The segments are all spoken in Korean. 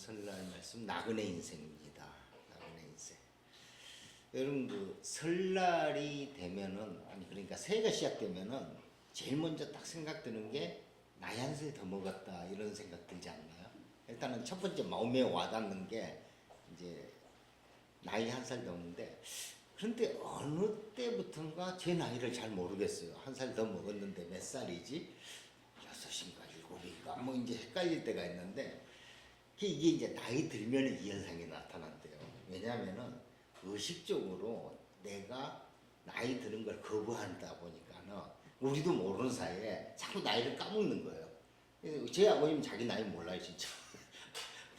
설날 말씀 나그네 인생입니다. 나그네 인생. 여러분 그 설날이 되면은 아니 그러니까 새해가 시작되면은 제일 먼저 딱 생각드는 게 나이 한 살 더 먹었다 이런 생각 들지 않나요? 일단은 첫 번째 마음에 와닿는 게 이제 나이 한 살 더 먹는데 그런데 어느 때부턴가 제 나이를 잘 모르겠어요. 한 살 더 먹었는데 몇 살이지? 6인가 7인가 뭐 이제 헷갈릴 때가 있는데 이게 이제 나이 들면 이 현상이 나타난대요. 왜냐하면은 의식적으로 내가 나이 드는 걸 거부한다 보니까는 우리도 모르는 사이에 자꾸 나이를 까먹는 거예요. 제 아버님 자기 나이 몰라요 진짜.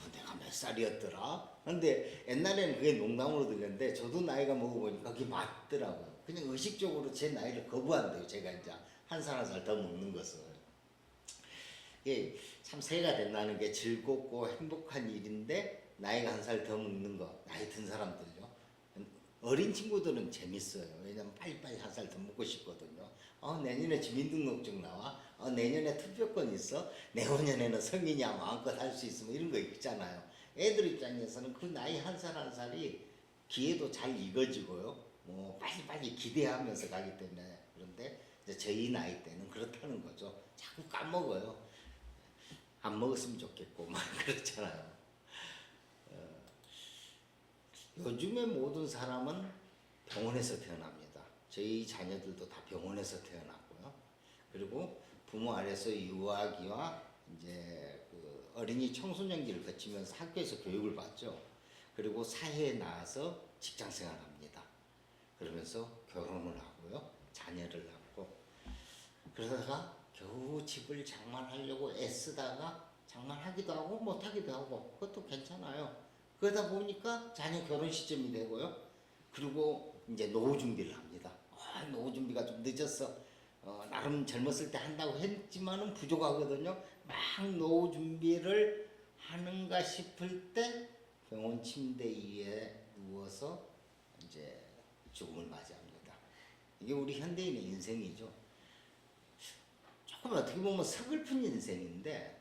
뭐 내가 몇 살이었더라? 근데 옛날에는 그게 농담으로 들렸는데 저도 나이가 먹어보니까 그게 맞더라고요. 그냥 의식적으로 제 나이를 거부한대요. 제가 이제 한 살 한 살 더 먹는 것을. 이게 참 새해가 된다는 게 즐겁고 행복한 일인데 나이가 한 살 더 먹는 거 나이 든 사람들요. 어린 친구들은 재밌어요. 왜냐면 빨리빨리 한 살 더 먹고 싶거든요. 내년에 주민등록증 나와. 내년에 투표권 있어. 내후년에는 성인이야 마음껏 할 수 있으면 이런 거 있잖아요. 애들 입장에서는 그 나이 한 살 한 살이 기회도 잘 익어지고요. 뭐 빨리빨리 기대하면서 가기 때문에 그런데 이제 저희 나이 때는 그렇다는 거죠. 자꾸 까먹어요. 안 먹었으면 좋겠고 막 그렇잖아요. 요즘에 모든 사람은 병원에서 태어납니다. 저희 자녀들도 다 병원에서 태어났고요. 그리고 부모 아래서 유아기와 이제 그 어린이 청소년기를 거치면서 학교에서 교육을 받죠. 그리고 사회에 나와서 직장 생활합니다. 그러면서 결혼을 하고요. 자녀를 낳고 그러다가 겨우 집을 장만하려고 애쓰다가 장만하기도 하고 못하기도 하고 그것도 괜찮아요. 그러다 보니까 자녀 결혼 시점이 되고요. 그리고 이제 노후 준비를 합니다. 노후 준비가 좀 늦었어. 나름 젊었을 때 한다고 했지만은 부족하거든요. 막 노후 준비를 하는가 싶을 때 병원 침대 위에 누워서 이제 죽음을 맞이합니다. 이게 우리 현대인의 인생이죠. 조금 어떻게 보면 서글픈 인생인데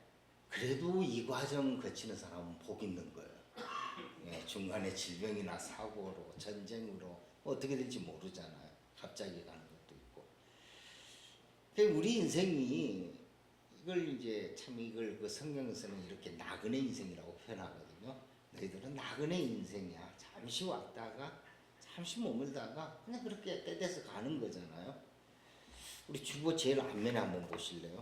그래도 이 과정 거치는 사람은 복 있는 거예요. 예, 중간에 질병이나 사고로 전쟁으로 어떻게 될지 모르잖아요. 갑자기 가는 것도 있고. 우리 인생이 이걸 이제 참 이걸 그 성경에서는 이렇게 나그네 인생이라고 표현하거든요. 너희들은 나그네 인생이야. 잠시 왔다가 잠시 머물다가 그냥 그렇게 때 돼서 가는 거잖아요. 우리 주보 제일 앞면에 한번 보실래요?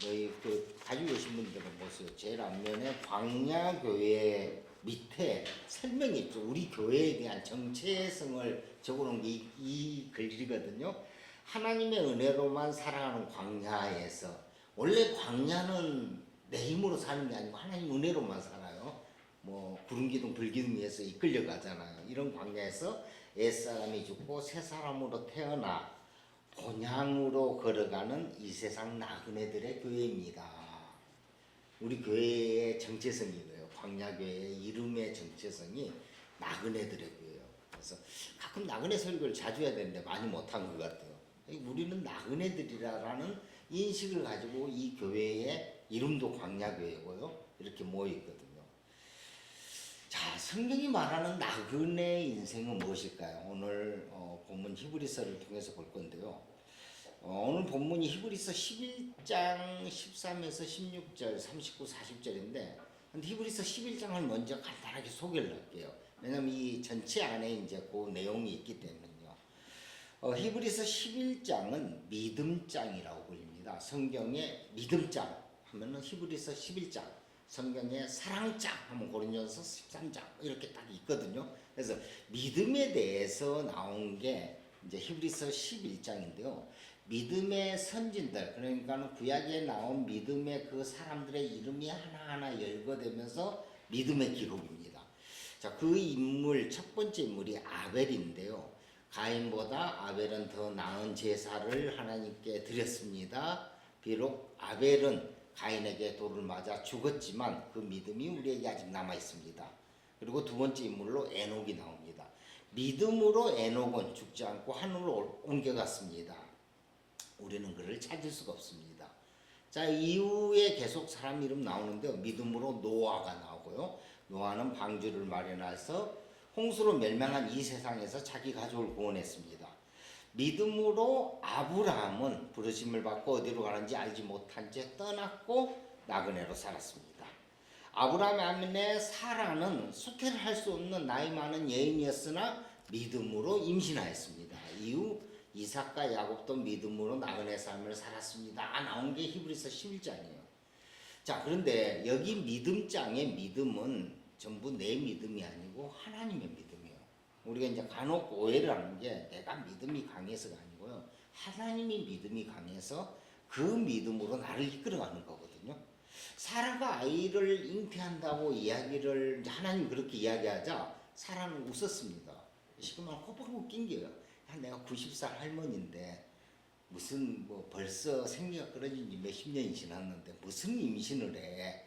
너희 그 가지고 계신 분들은 보세요. 제일 앞면에 광야교회 밑에 설명이 있죠. 우리 교회에 대한 정체성을 적어놓은 게 이 글이거든요. 하나님의 은혜로만 살아가는 광야에서 원래 광야는 내 힘으로 사는 게 아니고 하나님 은혜로만 살아요. 뭐 구름기둥 불기둥 위에서 이끌려 가잖아요. 이런 광야에서 옛사람이 죽고 새 사람으로 태어나 본향으로 걸어가는 이 세상 나그네들의 교회입니다. 우리 교회의 정체성이고요. 광야교회의 이름의 정체성이 나그네들의 교회예요. 그래서 가끔 나그네 설교를 자주 해야 되는데 많이 못한 것 같아요. 우리는 나그네들이라는 인식을 가지고 이 교회의 이름도 광야교회고요. 이렇게 모여있거든요. 자, 성경이 말하는 나그네 인생은 무엇일까요? 오늘 본문 히브리서를 통해서 볼 건데요. 오늘 본문이 히브리서 11장 13에서 16절, 39, 40절인데 히브리서 11장을 먼저 간단하게 소개를 할게요. 왜냐하면 이 전체 안에 이제 그 내용이 있기 때문에요. 히브리서 11장은 믿음장이라고 불립니다. 성경의 믿음장 하면은 히브리서 11장. 성경에 사랑장 하면 고린도전서 13장 이렇게 딱 있거든요. 그래서 믿음에 대해서 나온 게 이제 히브리서 11장인데요. 믿음의 선진들 그러니까 구약에 나온 믿음의 그 사람들의 이름이 하나하나 열거되면서 믿음의 기록입니다. 자, 그 인물 첫 번째 인물이 아벨인데요. 가인보다 아벨은 더 나은 제사를 하나님께 드렸습니다. 비록 아벨은 가인에게 돌을 맞아 죽었지만 그 믿음이 우리에게 아직 남아 있습니다. 그리고 두 번째 인물로 에녹이 나옵니다. 믿음으로 에녹은 죽지 않고 하늘로 옮겨갔습니다. 우리는 그를 찾을 수가 없습니다. 자, 이후에 계속 사람 이름 나오는데 믿음으로 노아가 나오고요. 하고요. 노아는 방주를 마련해서 홍수로 멸망한 이 세상에서 자기 가족을 구원했습니다. 믿음으로 아브라함은 부르심을 받고 어디로 가는지 알지 못한 채 떠났고 나그네로 살았습니다. 아브라함의 아내 사라는 수태를 할 수 없는 나이 많은 여인이었으나 믿음으로 임신하였습니다. 이후 이삭과 야곱도 믿음으로 나그네 삶을 살았습니다. 나온 게 히브리서 11장이에요. 자, 그런데 여기 믿음장의 믿음은 전부 내 믿음이 아니고 하나님의 믿음이에요. 우리가 이제 간혹 오해를 하는 게 내가 믿음이 강해서가 아니고요. 하나님이 믿음이 강해서 그 믿음으로 나를 이끌어가는 거거든요. 사라가 아이를 잉태한다고 이야기를 하나님 그렇게 이야기하자 사라는 웃었습니다. 시끄만 코박을 웃긴 게요. 내가 90살 할머니인데 무슨 뭐 벌써 생리가 끊어진 지 몇십 년이 지났는데 무슨 임신을 해.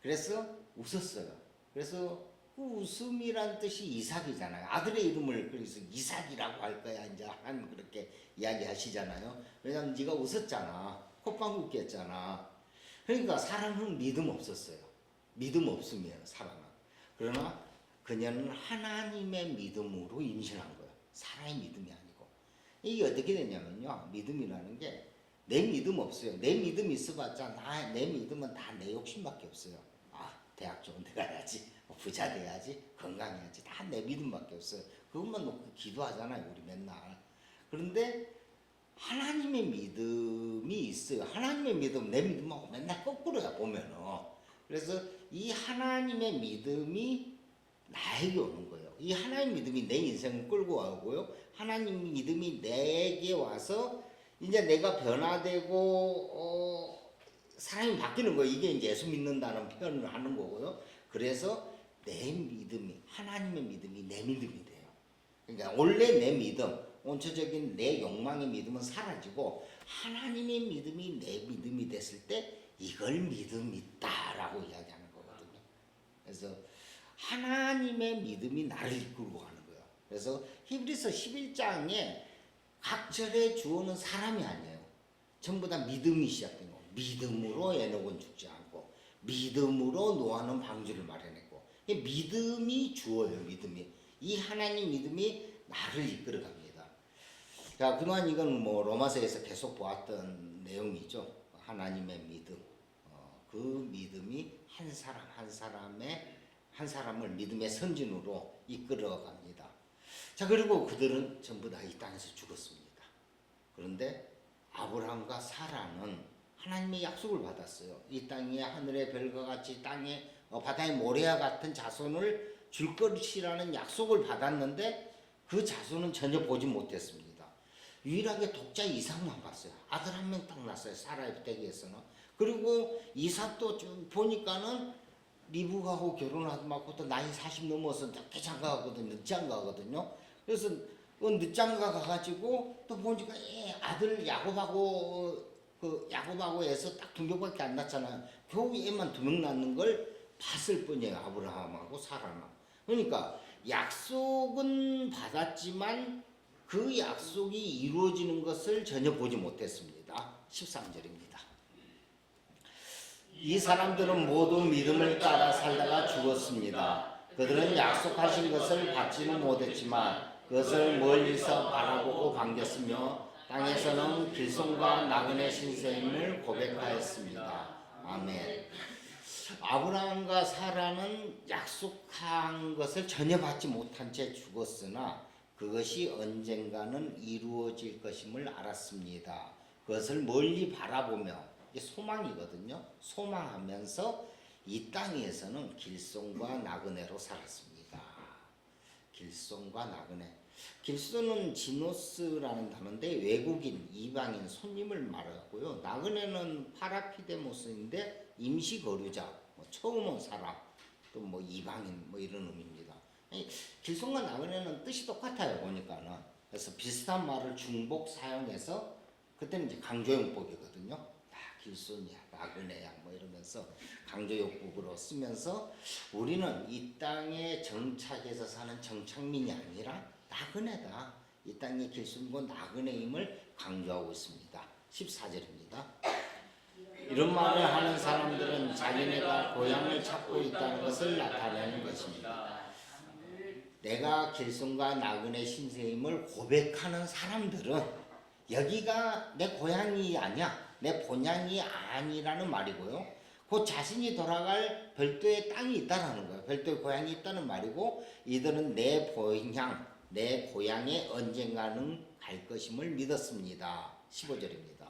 그래서 웃었어요. 그래서 그 웃음이란 뜻이 이삭이잖아요. 아들의 이름을 그래서 이삭이라고 할 거야. 이제 하나님 그렇게 이야기하시잖아요. 왜냐하면 네가 웃었잖아. 콧방귀 웃겼잖아. 그러니까 사람은 믿음 없었어요. 믿음 없으면 사람은. 그러나 그녀는 하나님의 믿음으로 임신한 거예요. 사람의 믿음이 아니고. 이게 어떻게 되냐면요. 믿음이라는 게 내 믿음 없어요. 내 믿음 있어봤자 내 믿음은 다 내 욕심밖에 없어요. 대학 좋은 데 가야지. 부자 돼야지. 건강해야지. 다 내 믿음밖에 없어요. 그것만 놓고 기도하잖아요. 우리 맨날. 그런데 하나님의 믿음이 있어요. 하나님의 믿음, 내 믿음하고 맨날 거꾸로야 보면은. 그래서 이 하나님의 믿음이 나에게 오는 거예요. 이 하나님 믿음이 내 인생을 끌고 가고요. 하나님 믿음이 내게 와서 이제 내가 변화되고 사람이 바뀌는 거예요. 이게 이제 예수 믿는다는 표현을 하는 거고요. 그래서 내 믿음이 하나님의 믿음이 내 믿음이 돼요. 그러니까 원래 내 믿음, 원초적인 내 욕망의 믿음은 사라지고 하나님의 믿음이 내 믿음이 됐을 때 이걸 믿음 있다라고 이야기하는 거거든요. 그래서 하나님의 믿음이 나를 이끌고 가는 거예요. 그래서 히브리서 11장에 각 절의 주어는 사람이 아니에요. 전부 다 믿음이 시작된 거예요. 믿음으로 에녹은 죽지 않고 믿음으로 노아는 방주를 마련했고 믿음이 주어요. 믿음이. 이 하나님 믿음이 나를 이끌어 갑니다. 자, 그동안 이건 뭐 로마서에서 계속 보았던 내용이죠. 하나님의 믿음. 그 믿음이 한 사람을 믿음의 선진으로 이끌어 갑니다. 자, 그리고 그들은 전부 다 이 땅에서 죽었습니다. 그런데 아브라함과 사라는 하나님의 약속을 받았어요. 이 땅에 하늘의 별과 같이 땅에 바다의 모래와 같은 자손을 줄 것이라는 약속을 받았는데 그 자손은 전혀 보지 못했습니다. 유일하게 독자 이삭만 봤어요. 아들 한 명 딱 났어요. 사라의 댁에서는. 그리고 이삭도 좀 보니까는 리브가하고 결혼하고 막부터 나이 40 넘어서 늦게 장가가거든요. 늦장가거든요. 그래서 늦장가 가가지고 또 보니까 아들 야곱하고 해서 딱 2명밖에 안 낳잖아요. 겨우 애만 2명 낳는 걸 봤을 뿐이에요. 아브라함하고 사라는. 그러니까 약속은 받았지만 그 약속이 이루어지는 것을 전혀 보지 못했습니다. 13절입니다. 이 사람들은 모두 믿음을 따라 살다가 죽었습니다. 그들은 약속하신 것을 받지는 못했지만 그것을 멀리서 바라보고 반겼으며 땅에서는 길손과 나그네 신세임을 고백하였습니다. 아멘. 아브라함과 사라는 약속한 것을 전혀 받지 못한 채 죽었으나 그것이 언젠가는 이루어질 것임을 알았습니다. 그것을 멀리 바라보며 소망이거든요. 소망하면서 이 땅에서는 길손과 나그네로 살았습니다. 길손과 나그네. 길손은 지노스라는 단어인데 외국인, 이방인, 손님을 말하고요. 나그네는 파라피데모스인데 임시 거류자, 처음 온 사람, 또 뭐 이방인 뭐 이런 의미입니다. 길손과 나그네는 뜻이 똑같아요. 보니까는. 그래서 비슷한 말을 중복 사용해서 그때는 이제 강조용법이거든요. 길손이야, 나그네야 뭐 이러면서 강조용법으로 쓰면서 우리는 이 땅에 정착해서 사는 정착민이 아니라 나그네다. 이 땅의 길손과 나그네임을 강조하고 있습니다. 14절입니다. 이런 말을 하는 사람들은 자기네가 고향을 찾고 있다는 것을 나타내는 것입니다. 내가 길손과 나그네 신세임을 고백하는 사람들은 여기가 내 고향이 아니야, 내 본향이 아니라는 말이고요. 곧 자신이 돌아갈 별도의 땅이 있다는 거예요. 별도의 고향이 있다는 말이고, 이들은 내 본향, 내 고향에 언젠가는 갈 것임을 믿었습니다. 15절입니다.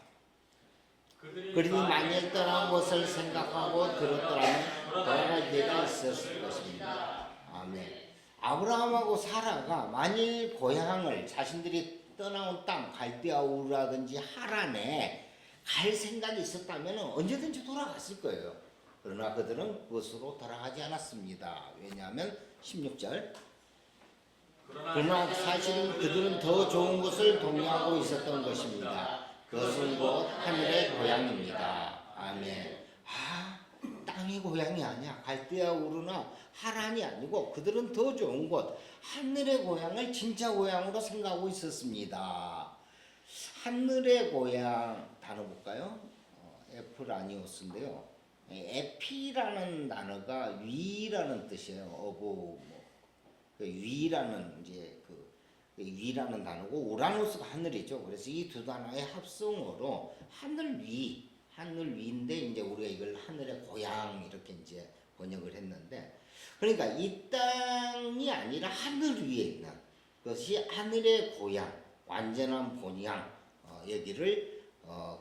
그들이 만일 떠난 것을 생각하고 들었더라면 돌아갈 때가 있었을 것입니다. 아멘. 아브라함하고 사라가 만일 고향을 자신들이 떠나온 땅 갈대아우라든지 하란에 갈 생각이 있었다면 언제든지 돌아갔을 거예요. 그러나 그들은 그것으로 돌아가지 않았습니다. 왜냐하면 16절, 그러나 사실은 그들은 더 좋은 것을 동의하고 있었던 것입니다. 그것은 곧 하늘의 고향입니다. 아멘. 땅의 고향이 아니야. 갈대아우르나 하란이 아니고 그들은 더 좋은 곳, 하늘의 고향을 진짜 고향으로 생각하고 있었습니다. 하늘의 고향 단어 볼까요? 에프라니오스인데요. 에피라는 단어가 위라는 뜻이에요. 위라는 이제 위라는 단어고, 우라노스가 하늘이죠. 그래서 이 두 단어의 합성어로 하늘 위인데 이제 우리가 이걸 하늘의 고향 이렇게 이제 번역을 했는데, 그러니까 이 땅이 아니라 하늘 위에 있는 것이 하늘의 고향, 완전한 본향, 여기를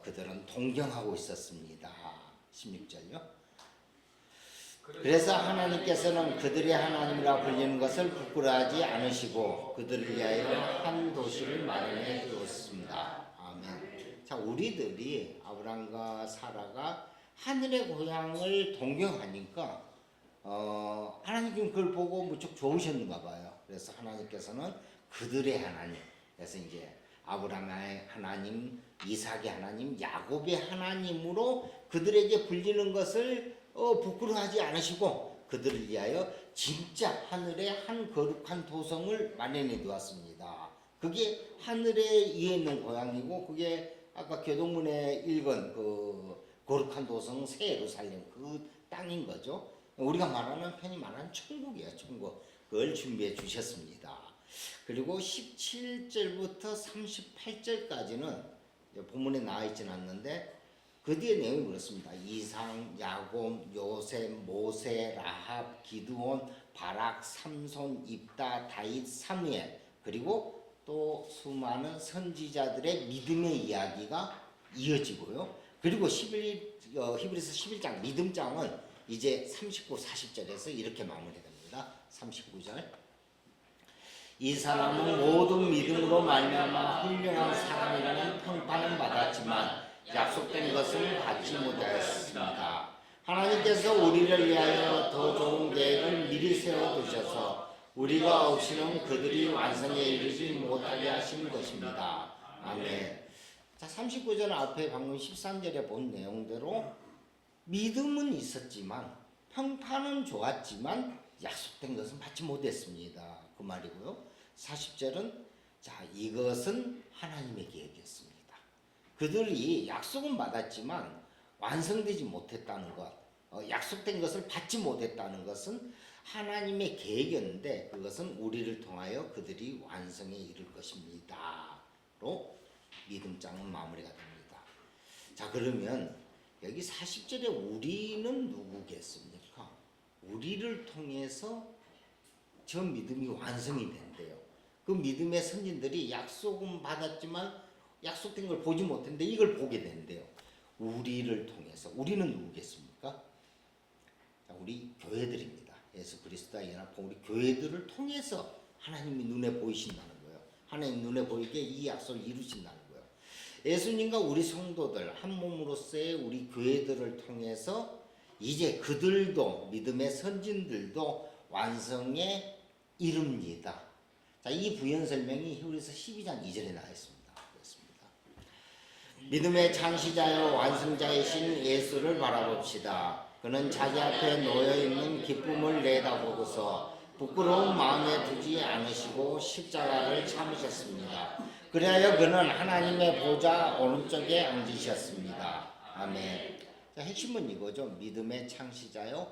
그들은 동경하고 있었습니다. 16절요. 그래서 하나님께서는 그들의 하나님이라 불리는 것을 부끄러워하지 않으시고 그들을 위하여 한 도시를 마련해 주었습니다. 아멘. 자, 우리들이 아브람과 사라가 하늘의 고향을 동경하니까 하나님께서 그걸 보고 무척 좋으셨는가 봐요. 그래서 하나님께서는 그들의 하나님, 그래서 이제 아브라함의 하나님, 이삭의 하나님, 야곱의 하나님으로 그들에게 불리는 것을 부끄러워하지 않으시고 그들을 위하여 진짜 하늘의 한 거룩한 도성을 마련해 두었습니다. 그게 하늘에 위에 있는 고향이고, 그게 아까 교동문에 읽은 그 거룩한 도성 새 예루살렘 그 땅인 거죠. 우리가 말하는, 편히 말하는 천국이에요. 천국. 그걸 준비해 주셨습니다. 그리고 17절부터 38절까지는 본문에 나와 있지는 않는데, 그 뒤에 내용이 그렇습니다. 이상, 야곱, 요셉, 모세, 라합, 기드온, 바락, 삼손, 입다, 다윗, 사무엘, 그리고 또 수많은 선지자들의 믿음의 이야기가 이어지고요. 그리고 히브리서 11장 믿음장은 이제 39, 40절에서 이렇게 마무리됩니다. 39절. 이 사람은 모든 믿음으로 말미암아 훌륭한 사람이라는 평판은 받았지만 약속된 것은 받지 못하였습니다. 하나님께서 우리를 위하여 더 좋은 계획을 미리 세워두셔서 우리가 없이는 그들이 완성에 이르지 못하게 하신 것입니다. 아멘. 자, 39절 앞에 방금 13절에 본 내용대로 믿음은 있었지만, 평판은 좋았지만 약속된 것은 받지 못했습니다. 그 말이고요. 40절은 자, 이것은 하나님의 계획이었습니다. 그들이 약속은 받았지만 완성되지 못했다는 것, 약속된 것을 받지 못했다는 것은 하나님의 계획이었는데, 그것은 우리를 통하여 그들이 완성에 이를 것입니다.로 믿음장은 마무리가 됩니다. 자, 그러면 여기 40절에 우리는 누구겠습니까? 우리를 통해서 저 믿음이 완성이 된대요. 그 믿음의 선진들이 약속은 받았지만 약속된 걸 보지 못했는데 이걸 보게 된대요. 우리를 통해서. 우리는 누구겠습니까? 자, 우리 교회들입니다. 예수 그리스도와 연합한 우리 교회들을 통해서 하나님이 눈에 보이신다는 거예요. 하나님 눈에 보이게 이 약속을 이루신다는 거예요. 예수님과 우리 성도들 한 몸으로서의 우리 교회들을 통해서 이제 그들도, 믿음의 선진들도 완성에 이릅니다. 자, 이 부연 설명이 히브리서 12장 2절에 나와 있습니다. 믿음의 창시자여 완성자이신 예수를 바라봅시다. 그는 자기 앞에 놓여있는 기쁨을 내다보고서 부끄러운 마음에 두지 않으시고 십자가를 참으셨습니다. 그리하여 그는 하나님의 보좌 오른쪽에 앉으셨습니다. 아멘. 자, 핵심은 이거죠. 믿음의 창시자요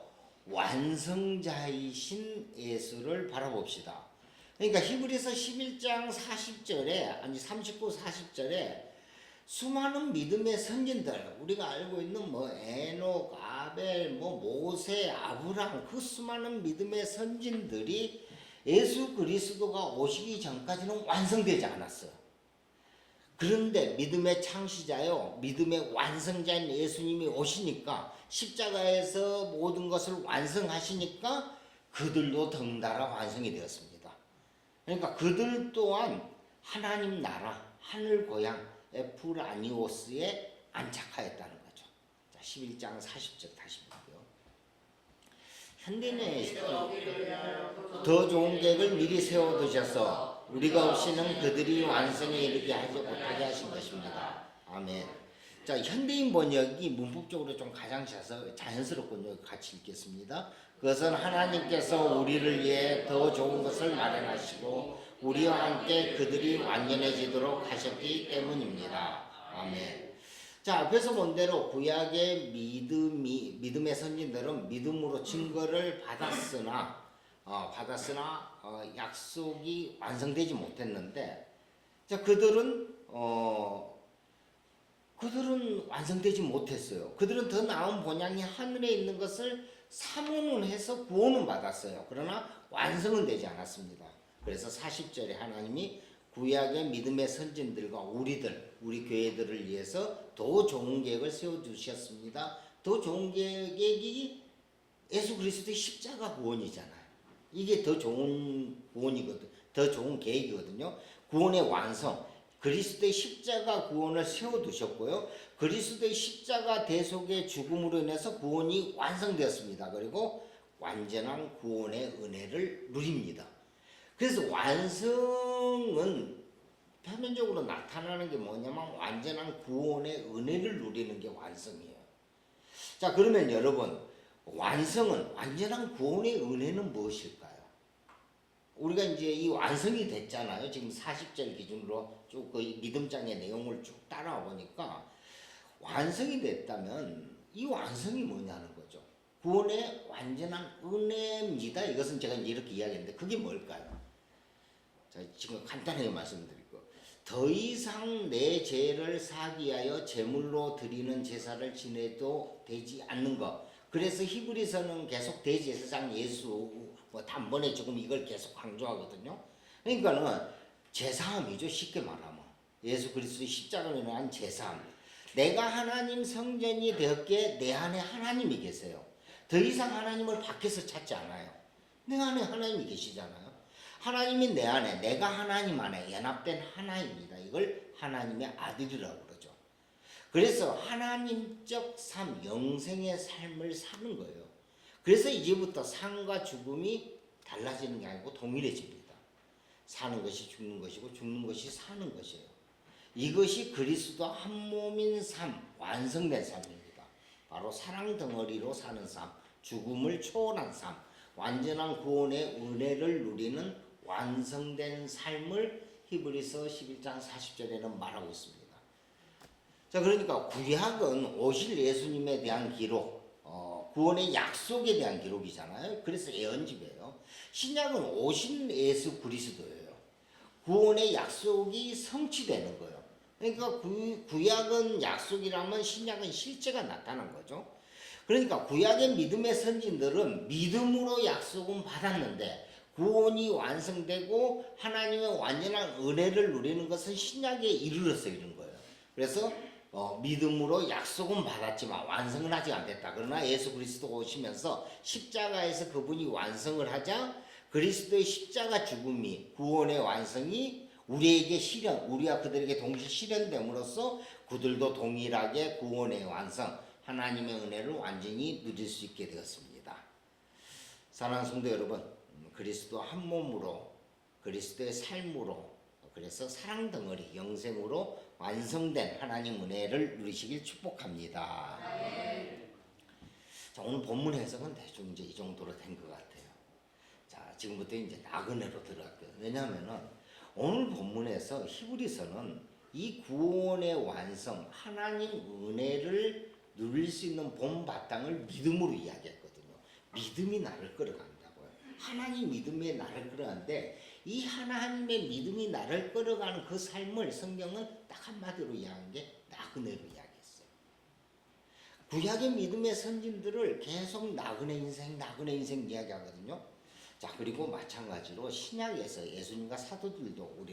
완성자이신 예수를 바라봅시다. 그러니까 히브리서 11장 40절에 아니 39, 40절에 수많은 믿음의 선진들, 우리가 알고 있는 뭐 에녹, 아벨, 뭐 모세, 아브라함, 그 수많은 믿음의 선진들이 예수 그리스도가 오시기 전까지는 완성되지 않았어요. 그런데 믿음의 창시자요, 믿음의 완성자인 예수님이 오시니까 십자가에서 모든 것을 완성하시니까 그들도 덩달아 완성이 되었습니다. 그러니까 그들 또한 하나님 나라, 하늘 고향 에프라니오스에 안착하였다는 거죠. 자, 11장 40절 다시 볼게요. 현대인의 더 좋은 계획을 미리 세워두셔서 우리가 없이는 그들이 완성에 이르게 하지 못하게 하신 것입니다. 아멘. 자, 현대인 번역이 문법적으로 좀 가장 자연스럽군요. 같이 읽겠습니다. 그것은 하나님께서 우리를 위해 더 좋은 것을 마련하시고 우리와 함께 그들이 완전해지도록 하셨기 때문입니다. 아멘. 자, 앞에서 본 대로 구약의 믿음의 선진들은 믿음으로 증거를 받았으나 약속이 완성되지 못했는데, 자, 그들은 완성되지 못했어요. 그들은 더 나은 본향이 하늘에 있는 것을 사모는 해서 구원은 받았어요. 그러나 완성은 되지 않았습니다. 그래서 40절에 하나님이 구약의 믿음의 선진들과 우리 교회들을 위해서 더 좋은 계획을 세워주셨습니다. 더 좋은 계획이 예수 그리스도의 십자가 구원이잖아요. 이게 더 좋은 구원이거든, 더 좋은 계획이거든요. 구원의 완성, 그리스도의 십자가 구원을 세워두셨고요. 그리스도의 십자가 대속의 죽음으로 인해서 구원이 완성되었습니다. 그리고 완전한 구원의 은혜를 누립니다. 그래서 완성은 표면적으로 나타나는 게 뭐냐면 완전한 구원의 은혜를 누리는 게 완성이에요. 자, 그러면 여러분, 완전한 구원의 은혜는 무엇일까요? 우리가 이제 이 완성이 됐잖아요. 지금 40절 기준으로 쭉 그 믿음장의 내용을 쭉 따라와 보니까 완성이 됐다면 이 완성이 뭐냐는 거죠. 구원의 완전한 은혜입니다. 이것은 제가 이제 이렇게 이야기했는데 그게 뭘까요? 자, 지금 간단하게 말씀드릴게요. 더 이상 내 죄를 사기 위하여 제물로 드리는 제사를 지내도 되지 않는 것. 그래서 히브리서는 계속 대제사장 예수 단번에 조금 이걸 계속 강조하거든요. 그러니까는 제사함이죠. 쉽게 말하면 예수 그리스도의 십자가로 인한 제사함. 내가 하나님 성전이 되었기에 내 안에 하나님이 계세요. 더 이상 하나님을 밖에서 찾지 않아요. 내 안에 하나님이 계시잖아요. 하나님이 내 안에, 내가 하나님 안에 연합된 하나입니다. 이걸 하나님의 아들이라고 그러죠. 그래서 하나님적 삶, 영생의 삶을 사는 거예요. 그래서 이제부터 삶과 죽음이 달라지는 게 아니고 동일해집니다. 사는 것이 죽는 것이고 죽는 것이 사는 것이에요. 이것이 그리스도 한 몸인 삶, 완성된 삶입니다. 바로 사랑 덩어리로 사는 삶, 죽음을 초월한 삶, 완전한 구원의 은혜를 누리는 완성된 삶을 히브리서 11장 40절에는 말하고 있습니다. 자, 그러니까 구약은 오실 예수님에 대한 기록, 구원의 약속에 대한 기록이잖아요. 그래서 예언집이에요. 신약은 오신 예수 그리스도예요. 구원의 약속이 성취되는 거예요. 그러니까 구약은 약속이라면 신약은 실제가 나타난 거죠. 그러니까 구약의 믿음의 선진들은 믿음으로 약속은 받았는데 구원이 완성되고 하나님의 완전한 은혜를 누리는 것은 신약에 이르러서 이른 거예요. 그래서 믿음으로 약속은 받았지만 완성은 아직 안 됐다. 그러나 예수 그리스도 오시면서 십자가에서 그분이 완성을 하자 그리스도의 십자가 죽음이 구원의 완성이 우리에게 우리와 그들에게 동시에 실현됨으로써 그들도 동일하게 구원의 완성, 하나님의 은혜를 완전히 누릴 수 있게 되었습니다. 사랑하는 성도 여러분, 그리스도 한 몸으로 그리스도의 삶으로 그래서 사랑 덩어리 영생으로 완성된 하나님 은혜를 누리시길 축복합니다. 자, 오늘 본문 해석은 대충 이제 이 정도로 된 것 같아요. 자, 지금부터 이제 나그네로 들어갈게요. 왜냐하면은 오늘 본문에서 히브리서는 이 구원의 완성, 하나님 은혜를 누릴 수 있는 본 바탕을 믿음으로 이야기했거든요. 믿음이 나를 끌어간다고요. 하나님 믿음이 나를 끌어가는데 이 하나님의 믿음이 나를 끌어가는 그 삶을 성경은 딱 한마디로 이야기한 게 나그네로 이야기했어요. 구약의 믿음의 선진들을 계속 나그네 인생 이야기하거든요. 자, 그리고 마찬가지로 신약에서 예수님과 사도들도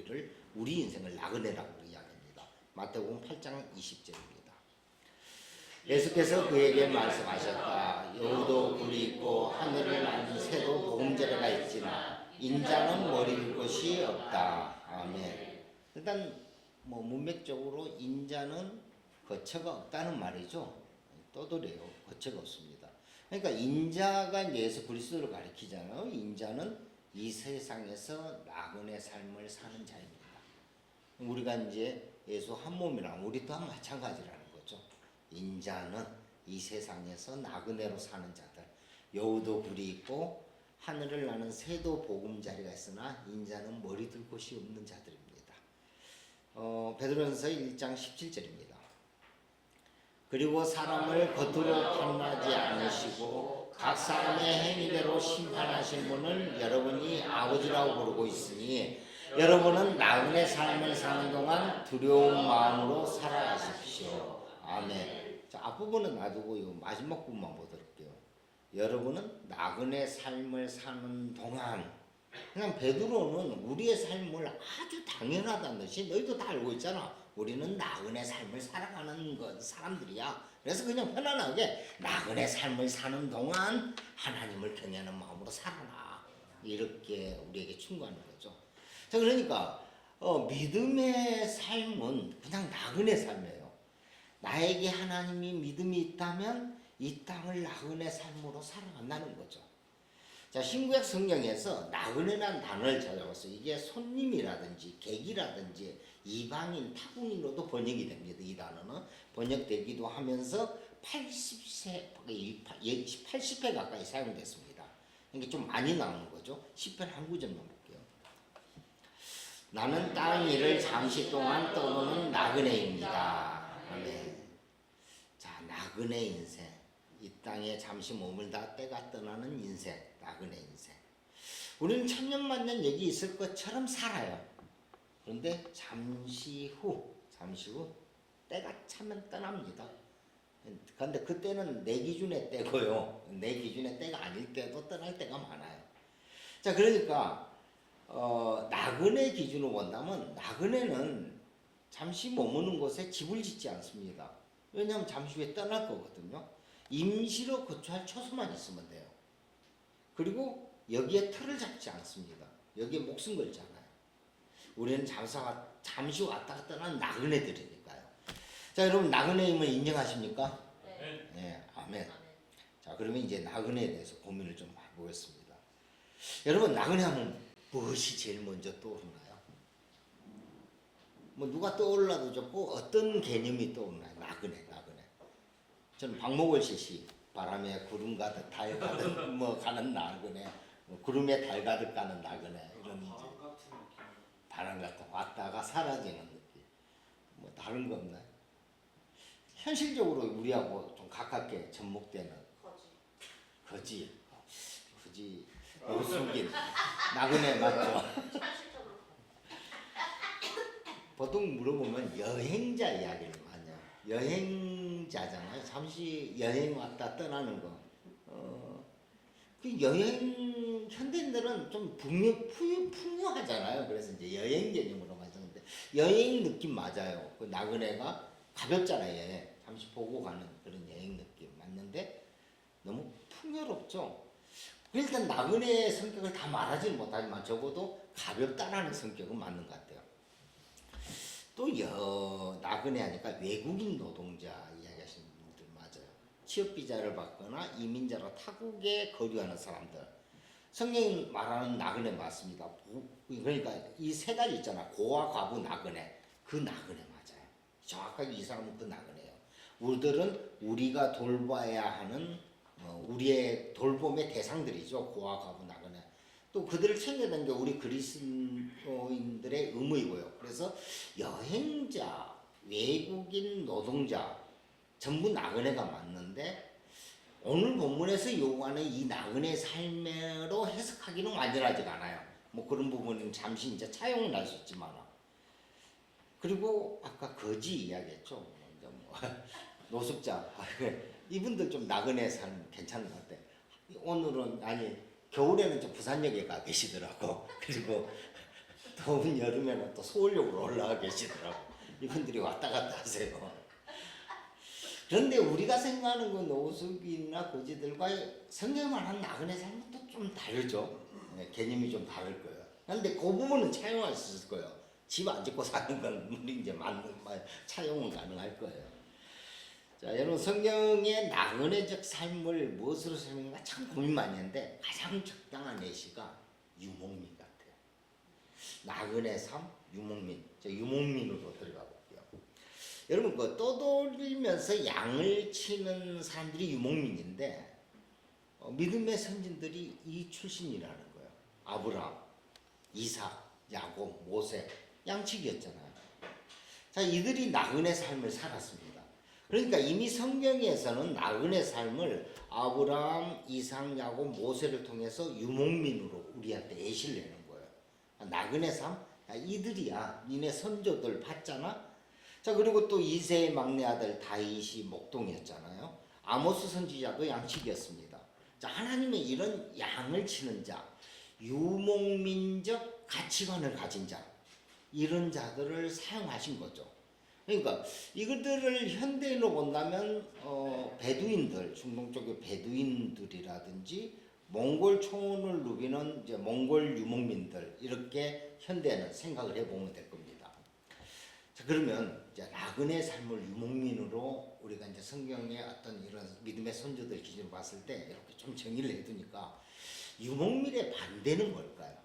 우리 인생을 나그네라고 이야기합니다. 마태복음 8장 20절입니다. 예수께서 그에게 말씀하셨다. 여우도 굴이 있고 하늘을 나는 새도 보금자리가 있지나 인자는 머리둘 곳이 없다. 아멘. 일단 문맥적으로 인자는 거처가 없다는 말이죠. 떠돌이에요. 거처가 없습니다. 그러니까 인자가 예수 그리스도를 가리키잖아요. 인자는 이 세상에서 나그네 삶을 사는 자입니다. 우리가 이제 예수 한 몸이랑 우리 또한 마찬가지라는 거죠. 인자는 이 세상에서 나그네로 사는 자들. 여우도 굴이 있고 하늘을 나는 새도 보금자리가 있으나 인자는 머리둘 곳이 없는 자들입니다. 베드로전서 1장 17절입니다. 그리고 사람을 겉으로 판단하지 않으시고 각 사람의 행위대로 심판하실 분을 여러분이 아버지라고 부르고 있으니 여러분은 나그네 삶을 사는 동안 두려운 마음으로 살아가십시오. 아멘. 자, 앞부분은 놔두고 이 마지막 부분만 보도록 할게요. 여러분은 나그네 삶을 사는 동안, 그냥 베드로는 우리의 삶을 아주 당연하다는 듯이 너희도 다 알고 있잖아. 우리는 나그네 삶을 살아가는 사람들이야. 그래서 그냥 편안하게 나그네 삶을 사는 동안 하나님을 경외하는 마음으로 살아라. 이렇게 우리에게 충고하는 거죠. 자, 그러니까 믿음의 삶은 그냥 나그네 삶이에요. 나에게 하나님이 믿음이 있다면 이 땅을 나그네 삶으로 살아간다는 거죠. 자, 신구약 성경에서 나그네라는 단어를 찾아봤어요. 이게 손님이라든지 객이라든지 이방인, 타국인으로도 번역이 됩니다. 이 단어는 번역되기도 하면서 80회 가까이 사용됐습니다. 이게 좀 많이 나오는 거죠. 10편 한 구절만 볼게요. 나는 땅 위를 잠시 동안 떠도는 나그네입니다. 아멘. 자, 나그네 인생. 이 땅에 잠시 머물다 때가 떠나는 인생, 나그네 인생. 우리는 천년만년 여기 있을 것처럼 살아요. 그런데 잠시 후 때가 차면 떠납니다. 그런데 그때는 내 기준의 때고요. 내 기준의 때가 아닐 때도 떠날 때가 많아요. 자, 그러니까 나그네 기준으로 본다면 나그네는 잠시 머무는 곳에 집을 짓지 않습니다. 왜냐하면 잠시 후에 떠날 거거든요. 임시로 거주할 처소만 있으면 돼요. 그리고 여기에 틀을 잡지 않습니다. 여기에 목숨 걸지 않아요. 우리는 잠시 왔다 갔다 하는 나그네들이니까요. 자, 여러분 나그네임을 인정하십니까? 네. 네, 아멘. 자, 그러면 이제 나그네에 대해서 고민을 좀 해보겠습니다. 여러분 나그네 하면 무엇이 제일 먼저 떠오르나요? 뭐 누가 떠올라도 좋고 어떤 개념이 떠오르나요? 나그네. 저는 박목월 씨 바람에 구름 가득 달 가득 가는 나그네, 구름에 달 가득 가는 나그네 이런 이제 바람 같은 왔다가 사라지는 느낌. 뭐 다른 거 없나요? 현실적으로 우리하고 좀 가깝게 접목되는 거지 웃긴 나그네 맞죠? 보통 물어보면 여행자 이야기를 많이 해요. 여행자잖아요. 잠시 여행 왔다 떠나는 거. 그 여행 현대인들은 좀 풍요하잖아요. 그래서 이제 여행 개념으로 가졌는데 여행 느낌 맞아요. 그 나그네가 가볍잖아요. 잠시 보고 가는 그런 여행 느낌 맞는데 너무 풍요롭죠. 일단 나그네의 성격을 다 말하지는 못하지만 적어도 가볍다라는 성격은 맞는 것 같아요. 또 나그네 하니까 외국인 노동자 이야기하시는 분들 맞아요. 취업 비자를 받거나 이민자로 타국에 거주하는 사람들. 성경이 말하는 나그네 맞습니다. 그러니까 이 세 가지 있잖아. 고아, 과부, 나그네. 그 나그네 맞아요. 정확하게 이 사람은 그 나그네예요. 우리들은 우리가 돌봐야 하는 우리의 돌봄의 대상들이죠. 고아, 과부, 나그네. 또 그들을 챙겨야 게 우리 그리스도인들의 의무이고요. 그래서 여행자, 외국인 노동자 전부 나그네가 맞는데 오늘 본문에서 요구하는 이 나그네 삶으로 해석하기는 완전하지가 않아요. 뭐 그런 부분은 잠시 이제 차용은 할 수 있지만, 그리고 아까 거지 이야기했죠. 이제 뭐 노숙자 이분들 좀 나그네 삶 괜찮은 것 같아. 오늘은 아니 겨울에는 좀 부산역에 가 계시더라고. 그리고 더운 여름에는 또 서울역으로 올라가 계시더라고. 이분들이 왔다 갔다 하세요. 그런데 우리가 생각하는 그 노숙이나 거지들과 성경에 말하는 나그네 삶은 또 좀 다르죠. 네, 개념이 좀 다를 거예요. 그런데 그 부분은 차용할 수 있을 거예요. 집 안 짓고 사는 건 우리 이제 차용은 가능할 거예요. 자, 여러분 성경의 나그네적 삶을 무엇으로 설명할까 참 고민 많이 했는데 가장 적당한 예시가 유목민 같아요. 나그네 삶, 유목민. 자, 유목민으로 들어가 볼게요. 여러분 그 떠돌리면서 양을 치는 사람들이 유목민인데 믿음의 선진들이 이 출신이라는 거예요. 아브라함, 이삭, 야곱, 모세 양치기였잖아요. 자, 이들이 나그네 삶을 살았습니다. 그러니까 이미 성경에서는 나그네 삶을 아브라함, 이삭, 야곱, 모세를 통해서 유목민으로 우리한테 예시를 내는 거예요. 나그네 삶? 야, 이들이야. 니네 선조들 봤잖아? 자, 그리고 또 이세의 막내 아들 다윗이 목동이었잖아요. 아모스 선지자도 양치기였습니다. 자, 하나님의 이런 양을 치는 자, 유목민적 가치관을 가진 자, 이런 자들을 사용하신 거죠. 그러니까 이것들을 현대인으로 본다면 베두인들, 중동 쪽의 베두인들이라든지 몽골 초원을 누비는 이제 몽골 유목민들 이렇게 현대는 생각을 해보면 될 겁니다. 자, 그러면 이제 나그네 삶을 유목민으로 우리가 이제 성경의 어떤 이런 믿음의 선조들 기준으로 봤을 때 이렇게 좀 정의를 해두니까 유목민의 반대는 뭘까요?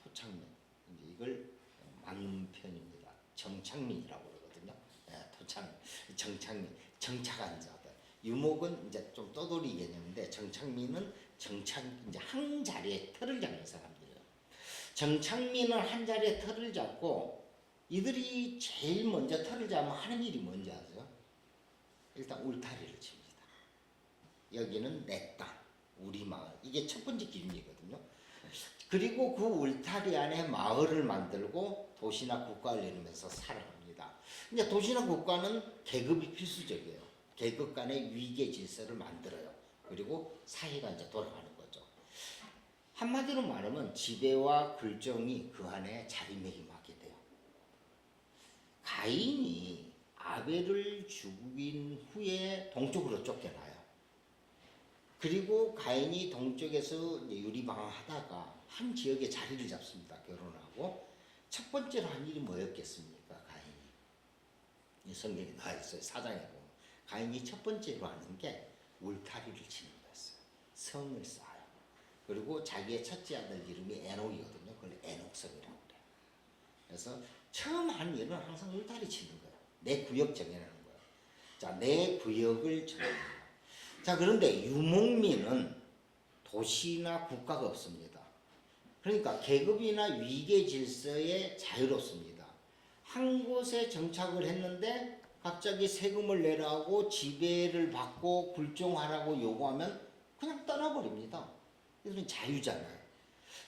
토착민. 이제 이걸 맞는 편입니다. 정착민이라고 그러거든요. 네, 정착민, 정착한 자들. 유목은 이제 좀 떠돌이 개념인데 정착민은 이제 한 자리에 틀을 잡는 사람들이에요. 정착민은 한 자리에 틀을 잡고 이들이 제일 먼저 틀을 잡으면 하는 일이 뭔지 아세요? 일단 울타리를 칩니다. 여기는 내 땅, 우리 마을. 이게 첫 번째 기준이거든요. 그리고 그 울타리 안에 마을을 만들고 도시나 국가를 이루면서 살아갑니다. 이제 도시나 국가는 계급이 필수적이에요. 계급 간의 위계 질서를 만들어요. 그리고 사회가 이제 돌아가는 거죠. 한마디로 말하면 지배와 굴종이 그 안에 자리매김하게 돼요. 가인이 아벨을 죽인 후에 동쪽으로 쫓겨나요. 그리고 가인이 동쪽에서 유리방황하다가 한 지역에 자리를 잡습니다. 결혼하고 첫 번째로 한 일이 뭐였겠습니까? 가인이 성경에 나와 있어요. 사장에 보면 가인이 첫 번째로 하는 게 울타리를 치는 거였어요. 성을 쌓아요. 그리고 자기의 첫째 아들 이름이 에녹이거든요. 그걸 에녹성이라고 그래요. 그래서 처음 한 일은 항상 울타리 치는 거예요. 내 구역 정해라는 거예요. 자, 내 구역을 정합니다. 자, 그런데 유목민은 도시나 국가가 없습니다. 그러니까 계급이나 위계 질서에 자유롭습니다. 한 곳에 정착을 했는데 갑자기 세금을 내라고 지배를 받고 굴종하라고 요구하면 그냥 떠나버립니다. 이들은 자유잖아요.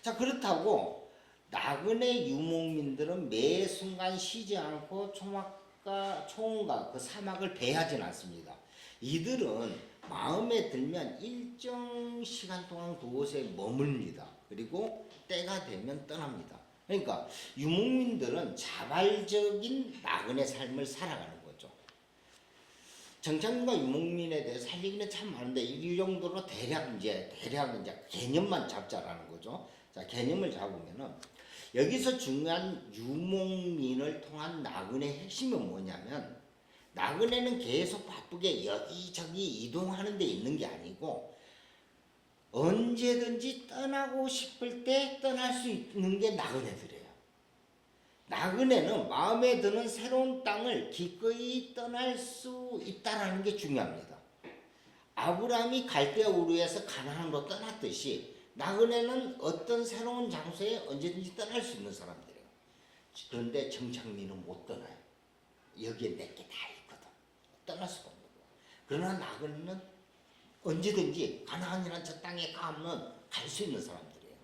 자, 그렇다고 나그네 유목민들은 매 순간 쉬지 않고 초원과 그 사막을 배하지는 않습니다. 이들은 마음에 들면 일정 시간 동안 그곳에 머뭅니다. 그리고 때가 되면 떠납니다. 그러니까 유목민들은 자발적인 나그네 삶을 살아가는 거죠. 정착민과 유목민에 대해서 할 얘기는 참 많은데 이 정도로 대략 이제 개념만 잡자라는 거죠. 자, 개념을 잡으면은 여기서 중요한 유목민을 통한 나그네의 핵심은 뭐냐면 나그네는 계속 바쁘게 여기저기 이동하는 데 있는 게 아니고 언제든지 떠나고 싶을 때 떠날 수 있는 게 나그네들이에요. 나그네는 마음에 드는 새로운 땅을 기꺼이 떠날 수 있다는 게 중요합니다. 아브라함이 갈대아 우르에서 가나안으로 떠났듯이 나그네는 어떤 새로운 장소에 언제든지 떠날 수 있는 사람들이에요. 그런데 정착민은 못 떠나요. 여기에 내게 다 있거든. 떠날 수가 없는 거야. 그러나 나그네는 언제든지 가나안이라는 저 땅에 가면 갈 수 있는 사람들이에요.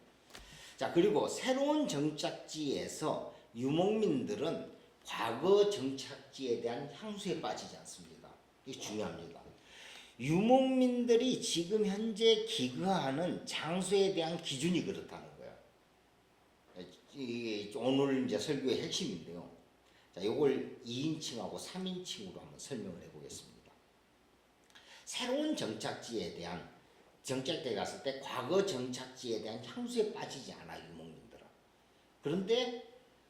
자, 그리고 새로운 정착지에서 유목민들은 과거 정착지에 대한 향수에 빠지지 않습니다. 이게 중요합니다. 유목민들이 지금 현재 기거하는 장소에 대한 기준이 그렇다는 거예요. 이게 오늘 이제 설교의 핵심인데요. 자, 요걸 2인칭하고 3인칭으로 한번 설명을 해보겠습니다. 새로운 정착지에 대한 정착지에 갔을 때 과거 정착지에 대한 향수에 빠지지 않아 유목민들은. 그런데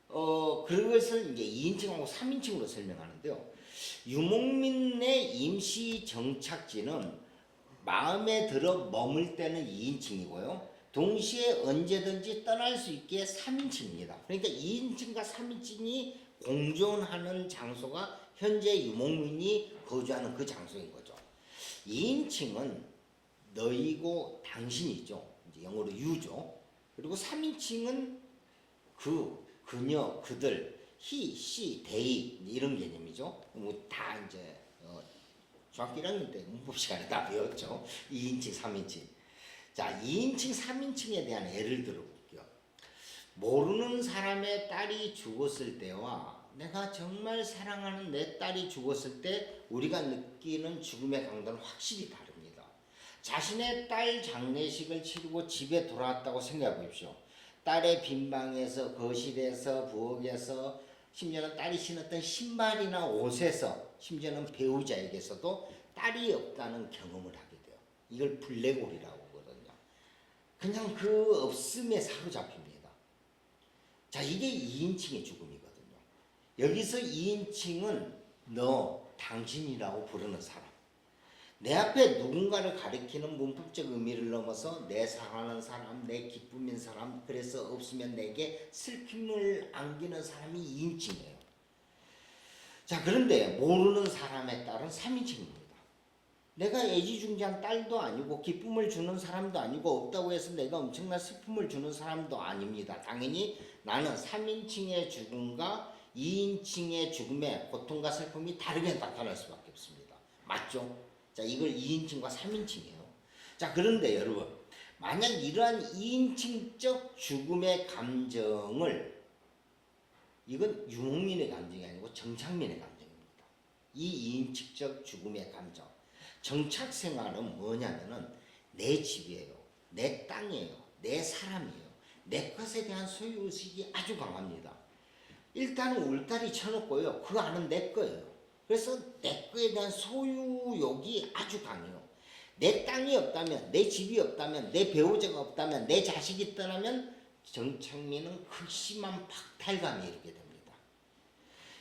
그것을 이제 2인칭하고 3인칭으로 설명하는데요. 유목민의 임시 정착지는 마음에 들어 머물 때는 2인칭이고요. 동시에 언제든지 떠날 수 있게 3인칭입니다. 그러니까 2인칭과 3인칭이 공존하는 장소가 현재 유목민이 거주하는 그 장소인 거죠. 2인칭은 너희고 당신이죠. 이제 영어로 you죠. 그리고 3인칭은 그, 그녀, 그들, he, she, they 이런 개념이죠. 뭐 다 이제 중학교 1학년 때 문법 시간에 다 배웠죠. 2인칭, 3인칭. 자, 2인칭, 3인칭에 대한 예를 들어볼게요. 모르는 사람의 딸이 죽었을 때와 내가 정말 사랑하는 내 딸이 죽었을 때 우리가 느끼는 죽음의 강도는 확실히 다릅니다. 자신의 딸 장례식을 치르고 집에 돌아왔다고 생각해 보십시오. 딸의 빈방에서, 거실에서, 부엌에서, 심지어는 딸이 신었던 신발이나 옷에서, 심지어는 배우자에게서도 딸이 없다는 경험을 하게 돼요. 이걸 블랙홀이라고 하거든요. 그냥 그 없음에 사로잡힙니다. 자, 이게 2인칭의 죽음이거든요. 여기서 2인칭은 너, 당신이라고 부르는 사람. 내 앞에 누군가를 가리키는 문법적 의미를 넘어서 내 사랑하는 사람, 내 기쁨인 사람, 그래서 없으면 내게 슬픔을 안기는 사람이 2인칭이에요. 자, 그런데 모르는 사람에 따른 3인칭입니다. 내가 애지중지한 딸도 아니고 기쁨을 주는 사람도 아니고 없다고 해서 내가 엄청난 슬픔을 주는 사람도 아닙니다. 당연히 나는 3인칭의 죽음과 2인칭의 죽음의 고통과 슬픔이 다르게 나타날 수밖에 없습니다. 맞죠? 자, 이걸 2인칭과 3인칭이에요. 자, 그런데 여러분, 만약 이러한 2인칭적 죽음의 감정을, 이건 유목민의 감정이 아니고 정착민의 감정입니다. 이 2인칭적 죽음의 감정. 정착 생활은 뭐냐면은 내 집이에요. 내 땅이에요. 내 사람이에요. 내 것에 대한 소유의식이 아주 강합니다. 일단은 울타리 쳐놓고요. 그 안은 내 거예요. 그래서 내 거에 대한 소유욕이 아주 강해요. 내 땅이 없다면, 내 집이 없다면, 내 배우자가 없다면, 내 자식이 떠나면 정착민은 극심한 박탈감에 이르게 됩니다.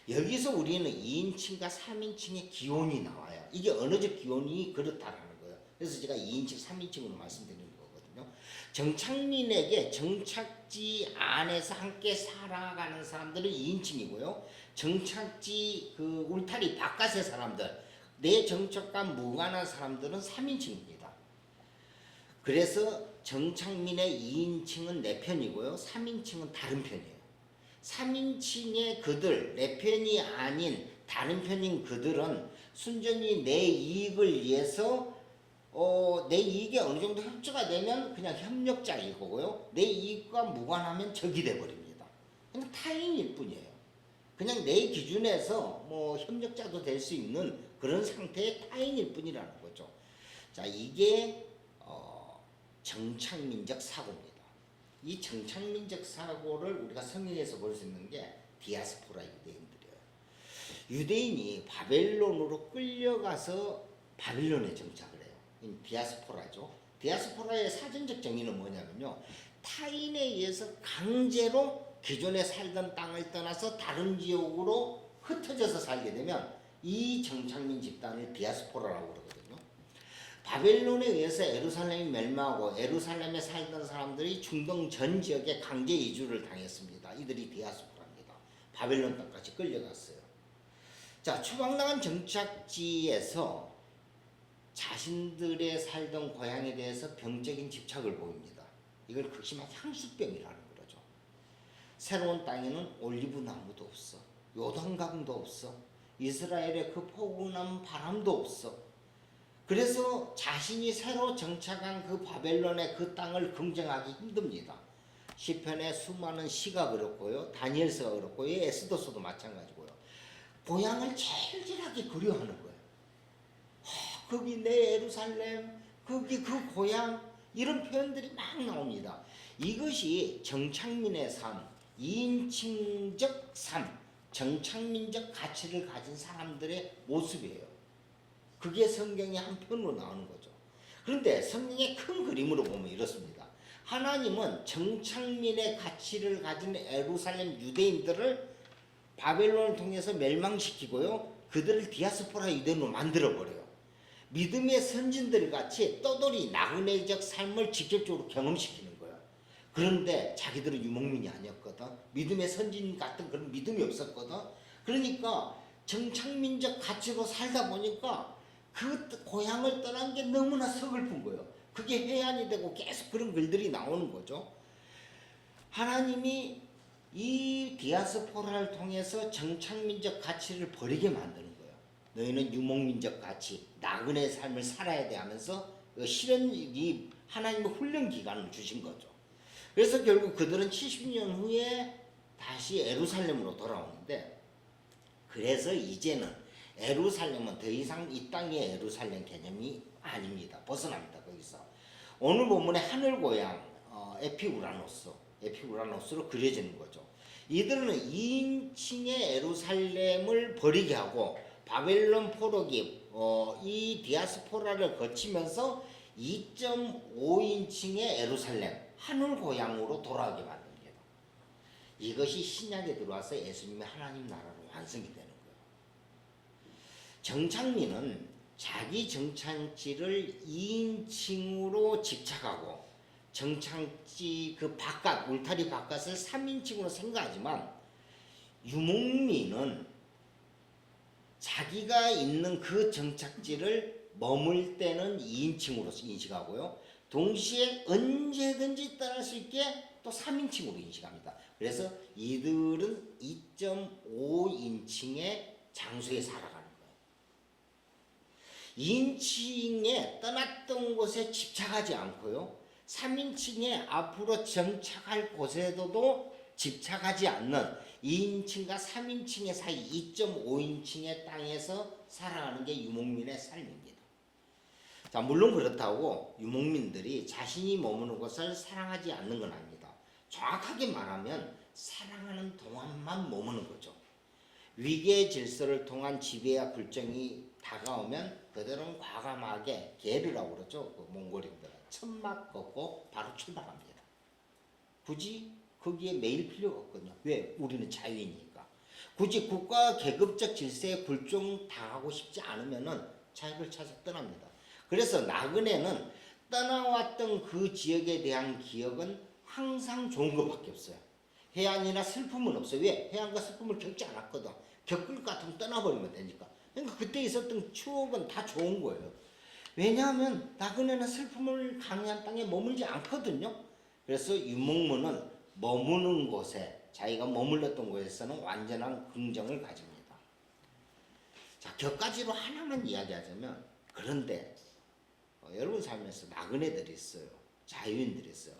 여기서 우리는 2인칭과 3인칭의 기원이 나와요. 이게 언어적 기원이 그렇다라는 거예요. 그래서 제가 2인칭, 3인칭으로 말씀드리는 거거든요. 정착민에게 정착지 안에서 함께 살아가는 사람들은 2인칭이고요. 정착지 그 울타리 바깥의 사람들, 내 정착과 무관한 사람들은 3인칭입니다. 그래서 정착민의 2인칭은 내 편이고요. 3인칭은 다른 편이에요. 3인칭의 그들, 내 편이 아닌 다른 편인 그들은 순전히 내 이익을 위해서 내 이익에 어느 정도 협조가 되면 그냥 협력자일 거고요. 내 이익과 무관하면 적이 돼버립니다. 그냥 타인일 뿐이에요. 그냥 내 기준에서 뭐 협력자도 될 수 있는 그런 상태의 타인일 뿐이라는 거죠. 자, 이게 정착민적 사고입니다. 이 정착민적 사고를 우리가 성경에서 볼 수 있는 게 디아스포라 유대인들이에요. 유대인이 바벨론으로 끌려가서 바벨론에 정착을 해요. 디아스포라죠. 디아스포라의 사전적 정의는 뭐냐면요. 타인에 의해서 강제로 기존에 살던 땅을 떠나서 다른 지역으로 흩어져서 살게 되면 이 정착민 집단을 디아스포라라고 그러거든요. 바벨론에 의해서 예루살렘이 멸망하고 예루살렘에 살던 사람들이 중동 전 지역에 강제 이주를 당했습니다. 이들이 디아스포라입니다. 바벨론 땅까지 끌려갔어요. 자, 추방당한 정착지에서 자신들의 살던 고향에 대해서 병적인 집착을 보입니다. 이걸 극심한 향수병이라는 새로운 땅에는 올리브 나무도 없어. 요단강도 없어. 이스라엘에 그 포근한 바람도 없어. 그래서 자신이 새로 정착한 그 바벨론의 그 땅을 긍정하기 힘듭니다. 시편의 수많은 시가 그렇고요. 다니엘서가 그렇고요. 에스더서도 마찬가지고요. 고향을 절절하게 그리워하는 거예요. 거기 내 예루살렘, 거기 그 고향, 이런 표현들이 막 나옵니다. 이것이 정착민의 삶, 2인칭적 삶, 정착민적 가치를 가진 사람들의 모습이에요. 그게 성경의 한편으로 나오는 거죠. 그런데 성경의 큰 그림으로 보면 이렇습니다. 하나님은 정착민의 가치를 가진 예루살렘 유대인들을 바벨론을 통해서 멸망시키고요. 그들을 디아스포라 유대인으로 만들어버려요. 믿음의 선진들 같이 떠돌이 나그네적 삶을 직접적으로 경험시키는 거예요. 그런데 자기들은 유목민이 아니었거든. 믿음의 선진 같은 그런 믿음이 없었거든. 그러니까 정착민적 가치로 살다 보니까 그 고향을 떠난 게 너무나 서글픈 거예요. 그게 해안이 되고 계속 그런 글들이 나오는 거죠. 하나님이 이 디아스포라를 통해서 정착민적 가치를 버리게 만드는 거예요. 너희는 유목민적 가치, 나그네의 삶을 살아야 돼 하면서 실은 이 하나님의 훈련 기간을 주신 거죠. 그래서 결국 그들은 70년 후에 다시 예루살렘으로 돌아오는데, 그래서 이제는 예루살렘은 더 이상 이 땅의 예루살렘 개념이 아닙니다. 벗어납니다. 거기서 오늘 본문의 하늘 고향 에피우라노스로 그려지는 거죠. 이들은 2인칭의 예루살렘을 버리게 하고 바벨론 포로기 이 디아스포라를 거치면서 2.5인칭의 예루살렘 하늘 고향으로 돌아오게 만듭니다. 이것이 신약에 들어와서 예수님의 하나님 나라로 완성이 되는 거예요. 정착민은 자기 정착지를 2인칭으로 집착하고 정착지 그 바깥 울타리 바깥을 3인칭으로 생각하지만, 유목민은 자기가 있는 그 정착지를 머물 때는 2인칭으로 인식하고요. 동시에 언제든지 떠날 수 있게 또 3인칭으로 인식합니다. 그래서 이들은 2.5인칭의 장소에 살아가는 거예요. 2인칭에 떠났던 곳에 집착하지 않고요. 3인칭에 앞으로 정착할 곳에도 집착하지 않는 2인칭과 3인칭의 사이 2.5인칭의 땅에서 살아가는 게 유목민의 삶입니다. 자, 물론 그렇다고 유목민들이 자신이 머무는 곳을 사랑하지 않는 건 아닙니다. 정확하게 말하면 사랑하는 동안만 머무는 거죠. 위계의 질서를 통한 지배와 굴정이 다가오면 그들은 과감하게 게르라고 그러죠. 그 몽골인들은 천막 걷고 바로 출발합니다. 굳이 거기에 매일 필요가 없거든요. 왜? 우리는 자유이니까. 굳이 국가 계급적 질서에 굴종 당하고 싶지 않으면은 자유를 찾아 떠납니다. 그래서 나그네는 떠나왔던 그 지역에 대한 기억은 항상 좋은 것밖에 없어요. 해안이나 슬픔은 없어요. 왜? 해안과 슬픔을 겪지 않았거든. 겪을 것 같으면 떠나버리면 되니까. 그러니까 그때 있었던 추억은 다 좋은 거예요. 왜냐하면 나그네는 슬픔을 강요한 땅에 머물지 않거든요. 그래서 유목민은 머무는 곳에, 자기가 머물렀던 곳에서는 완전한 긍정을 가집니다. 자, 격가지로 하나만 이야기하자면, 그런데 여러분 삶에서 나그네들이 있어요. 자유인들이 있어요.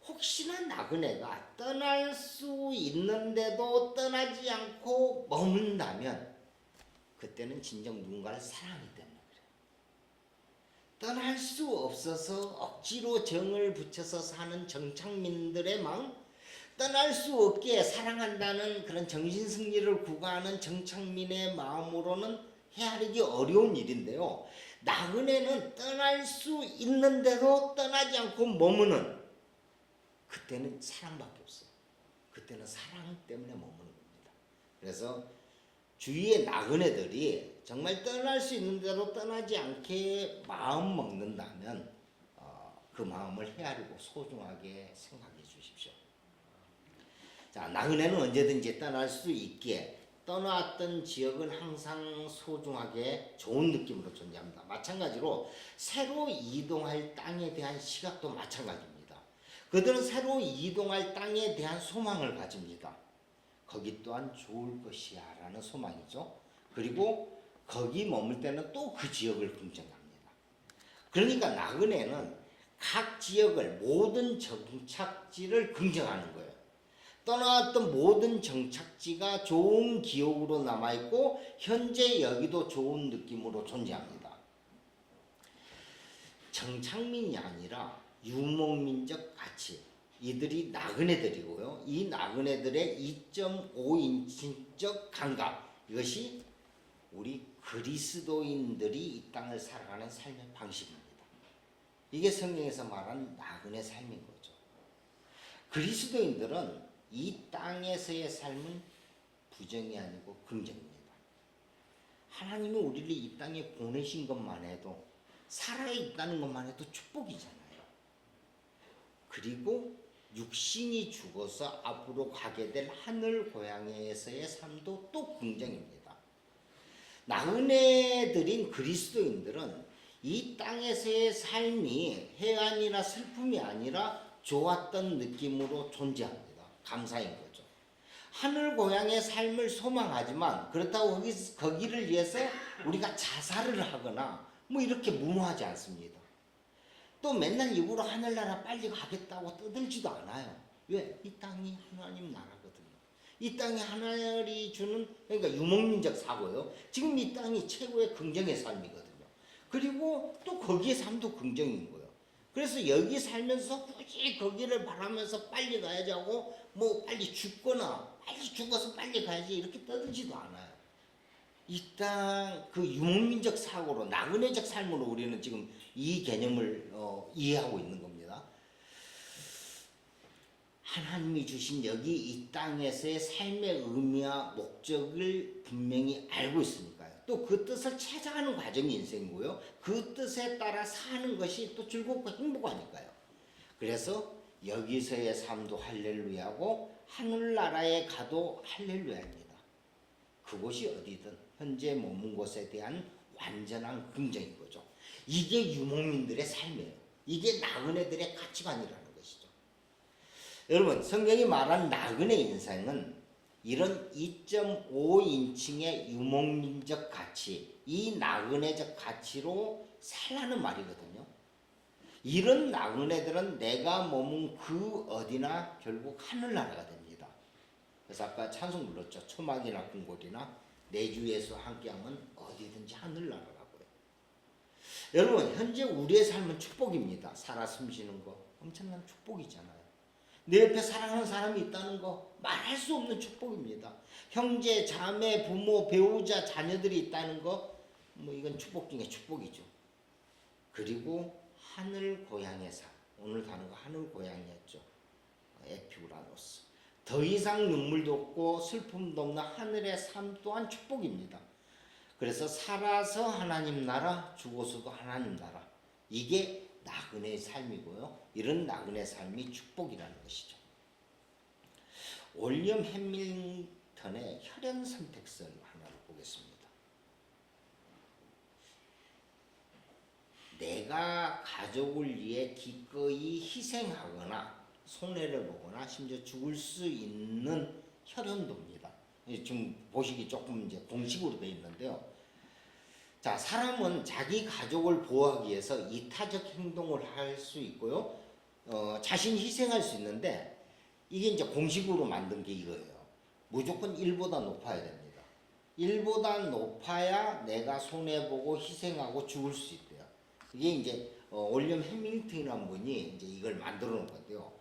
혹시나 나그네가 떠날 수 있는데도 떠나지 않고 머문다면 그때는 진정 누군가를 사랑하기 때문에 그래요. 떠날 수 없어서 억지로 정을 붙여서 사는 정착민들의 마음, 떠날 수 없게 사랑한다는 그런 정신승리를 구가하는 정착민의 마음으로는 헤아리기 어려운 일인데요. 나그네는 떠날 수 있는데도 떠나지 않고 머무는, 그때는 사랑밖에 없어요. 그때는 사랑 때문에 머무는 겁니다. 그래서 주위의 나그네들이 정말 떠날 수 있는 대로 떠나지 않게 마음 먹는다면 그 마음을 헤아리고 소중하게 생각해 주십시오. 자, 나그네는 언제든지 떠날 수 있기에 떠나왔던 지역은 항상 소중하게 좋은 느낌으로 존재합니다. 마찬가지로 새로 이동할 땅에 대한 시각도 마찬가지입니다. 그들은 새로 이동할 땅에 대한 소망을 가집니다. 거기 또한 좋을 것이야 라는 소망이죠. 그리고 거기 머물 때는 또 그 지역을 긍정합니다. 그러니까 나그네는 각 지역을 모든 정착지를 긍정하는 거예요. 떠나왔던 모든 정착지가 좋은 기억으로 남아있고 현재 여기도 좋은 느낌으로 존재합니다. 정착민이 아니라 유목민적 가치, 이들이 나그네들이고요. 이 나그네들의 2.5인칭적 감각, 이것이 우리 그리스도인들이 이 땅을 살아가는 삶의 방식입니다. 이게 성경에서 말하는 나그네 삶인 거죠. 그리스도인들은 이 땅에서의 삶은 부정이 아니고 긍정입니다. 하나님이 우리를 이 땅에 보내신 것만 해도, 살아있다는 것만 해도 축복이잖아요. 그리고 육신이 죽어서 앞으로 가게 될 하늘 고향에서의 삶도 또 긍정입니다. 나그네들인 그리스도인들은 이 땅에서의 삶이 해안이나 슬픔이 아니라 좋았던 느낌으로 존재합니다. 감사인 거죠. 하늘 고향의 삶을 소망하지만 그렇다고 거기를 위해서 우리가 자살을 하거나 뭐 이렇게 무모하지 않습니다. 또 맨날 입으로 하늘나라 빨리 가겠다고 떠들지도 않아요. 왜? 이 땅이 하나님 나라거든요. 이 땅이 하늘이 주는, 그러니까 유목민적 사고요. 지금 이 땅이 최고의 긍정의 삶이거든요. 그리고 또 거기의 삶도 긍정인 거예요. 그래서 여기 살면서 굳이 거기를 바라면서 빨리 가야지 하고 뭐 빨리 죽거나 빨리 죽어서 빨리 가야지 이렇게 떠들지도 않아요. 이 땅 그 유목민적 사고로, 나그네적 삶으로 우리는 지금 이 개념을 이해하고 있는 겁니다. 하나님이 주신 여기 이 땅에서의 삶의 의미와 목적을 분명히 알고 있으니까요. 또 그 뜻을 찾아가는 과정이 인생이고요. 그 뜻에 따라 사는 것이 또 즐겁고 행복하니까요. 그래서 여기서의 삶도 할렐루야고 하늘나라에 가도 할렐루야입니다. 그곳이 어디든 현재 머문 곳에 대한 완전한 긍정인 거죠. 이게 유목민들의 삶이에요. 이게 나그네들의 가치관이라는 것이죠. 여러분, 성경이 말한 나그네 인생은 이런 2.5인칭의 유목민적 가치, 이 나그네적 가치로 살라는 말이거든요. 이런 나그네들은 내가 머문 그 어디나 결국 하늘나라가 됩니다. 그래서 아까 찬송 불렀죠. 초막이나 궁궐이나 내 주 예수 함께하면 어디든지 하늘나라라고요. 여러분, 현재 우리의 삶은 축복입니다. 살아 숨쉬는 거 엄청난 축복이잖아요. 내 옆에 사랑하는 사람이 있다는 거 말할 수 없는 축복입니다. 형제, 자매, 부모, 배우자, 자녀들이 있다는 거 뭐 이건 축복 중에 축복이죠. 그리고 하늘 고향의 삶, 오늘 가는 거 하늘 고향이었죠. 에피우라노스. 더 이상 눈물도 없고 슬픔도 없는 하늘의 삶 또한 축복입니다. 그래서 살아서 하나님 나라, 죽어서도 하나님 나라. 이게 나그네의 삶이고요. 이런 나그네 삶이 축복이라는 것이죠. 윌리엄 해밀턴의 혈연 선택설 하나를 보겠습니다. 내가 가족을 위해 기꺼이 희생하거나 손해를 보거나 심지어 죽을 수 있는 혈연도입니다. 지금 보시기 조금 이제 공식으로 되어 있는데요. 자, 사람은 자기 가족을 보호하기 위해서 이타적 행동을 할 수 있고요. 자신이 희생할 수 있는데 이게 이제 공식으로 만든 게 이거예요. 무조건 1보다 높아야 됩니다. 1보다 높아야 내가 손해보고 희생하고 죽을 수 있대요. 이게 이제 윌리엄 해밀턴이라는 분이 이제 이걸 만들어 놓은 건데요.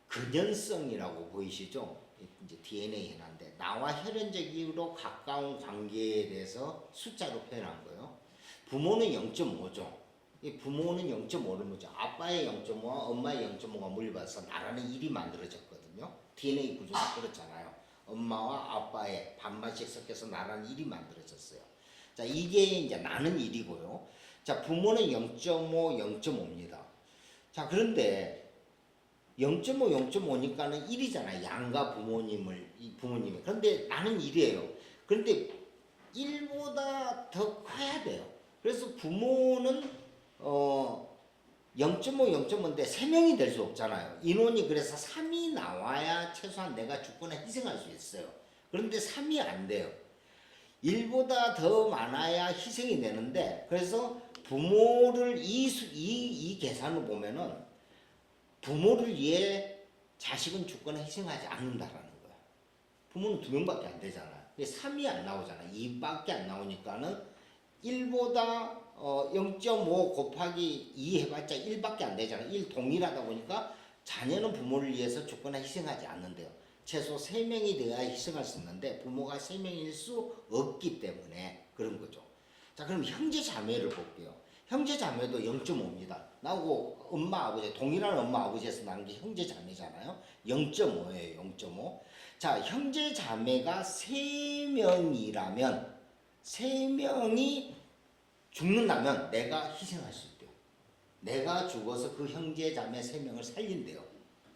근연성이라고 보이시죠? 이제 DNA 현화인데 나와 혈연적으로 가까운 관계에 대해서 숫자로 표현한 거예요. 부모는 0.5죠. 이 부모는 0.5를 뭐죠? 아빠의 0.5와 엄마의 0.5가 물려받아서 나라는 1이 만들어졌거든요. DNA 구조가 그렇잖아요. 엄마와 아빠의 반반씩 섞여서 나라는 1이 만들어졌어요. 자, 이게 이제 나는 1이고요. 자, 부모는 0.5, 0.5입니다. 자, 그런데 0.5, 0.5니까는 1이잖아요. 양가 부모님이. 그런데 나는 1이에요. 그런데 1보다 더 커야 돼요. 그래서 부모는 0.5, 0.5인데 3명이 될 수 없잖아요. 인원이 그래서 3이 나와야 최소한 내가 죽거나 희생할 수 있어요. 그런데 3이 안 돼요. 일보다 더 많아야 희생이 되는데, 그래서 부모를 이 계산을 보면은 부모를 위해 자식은 죽거나 희생하지 않는다라는 거야. 부모는 2명밖에 안 되잖아. 3이 안 나오잖아. 2밖에 안 나오니까는 1보다 0.5 곱하기 2 해봤자 1밖에 안 되잖아. 1 동일하다 보니까 자녀는 부모를 위해서 죽거나 희생하지 않는데요. 최소 3명이 되어야 희생할 수 있는데 부모가 3명일 수 없기 때문에 그런 거죠. 자, 그럼 형제 자매를 볼게요. 형제 자매도 0.5입니다. 나하고 엄마 아버지 동일한 엄마 아버지에서 나는 게 형제 자매잖아요. 0.5예요. 0.5. 자, 형제 자매가 3명이라면 3명이 죽는다면 내가 희생할 수 있대요. 내가 죽어서 그 형제 자매 3명을 살린대요.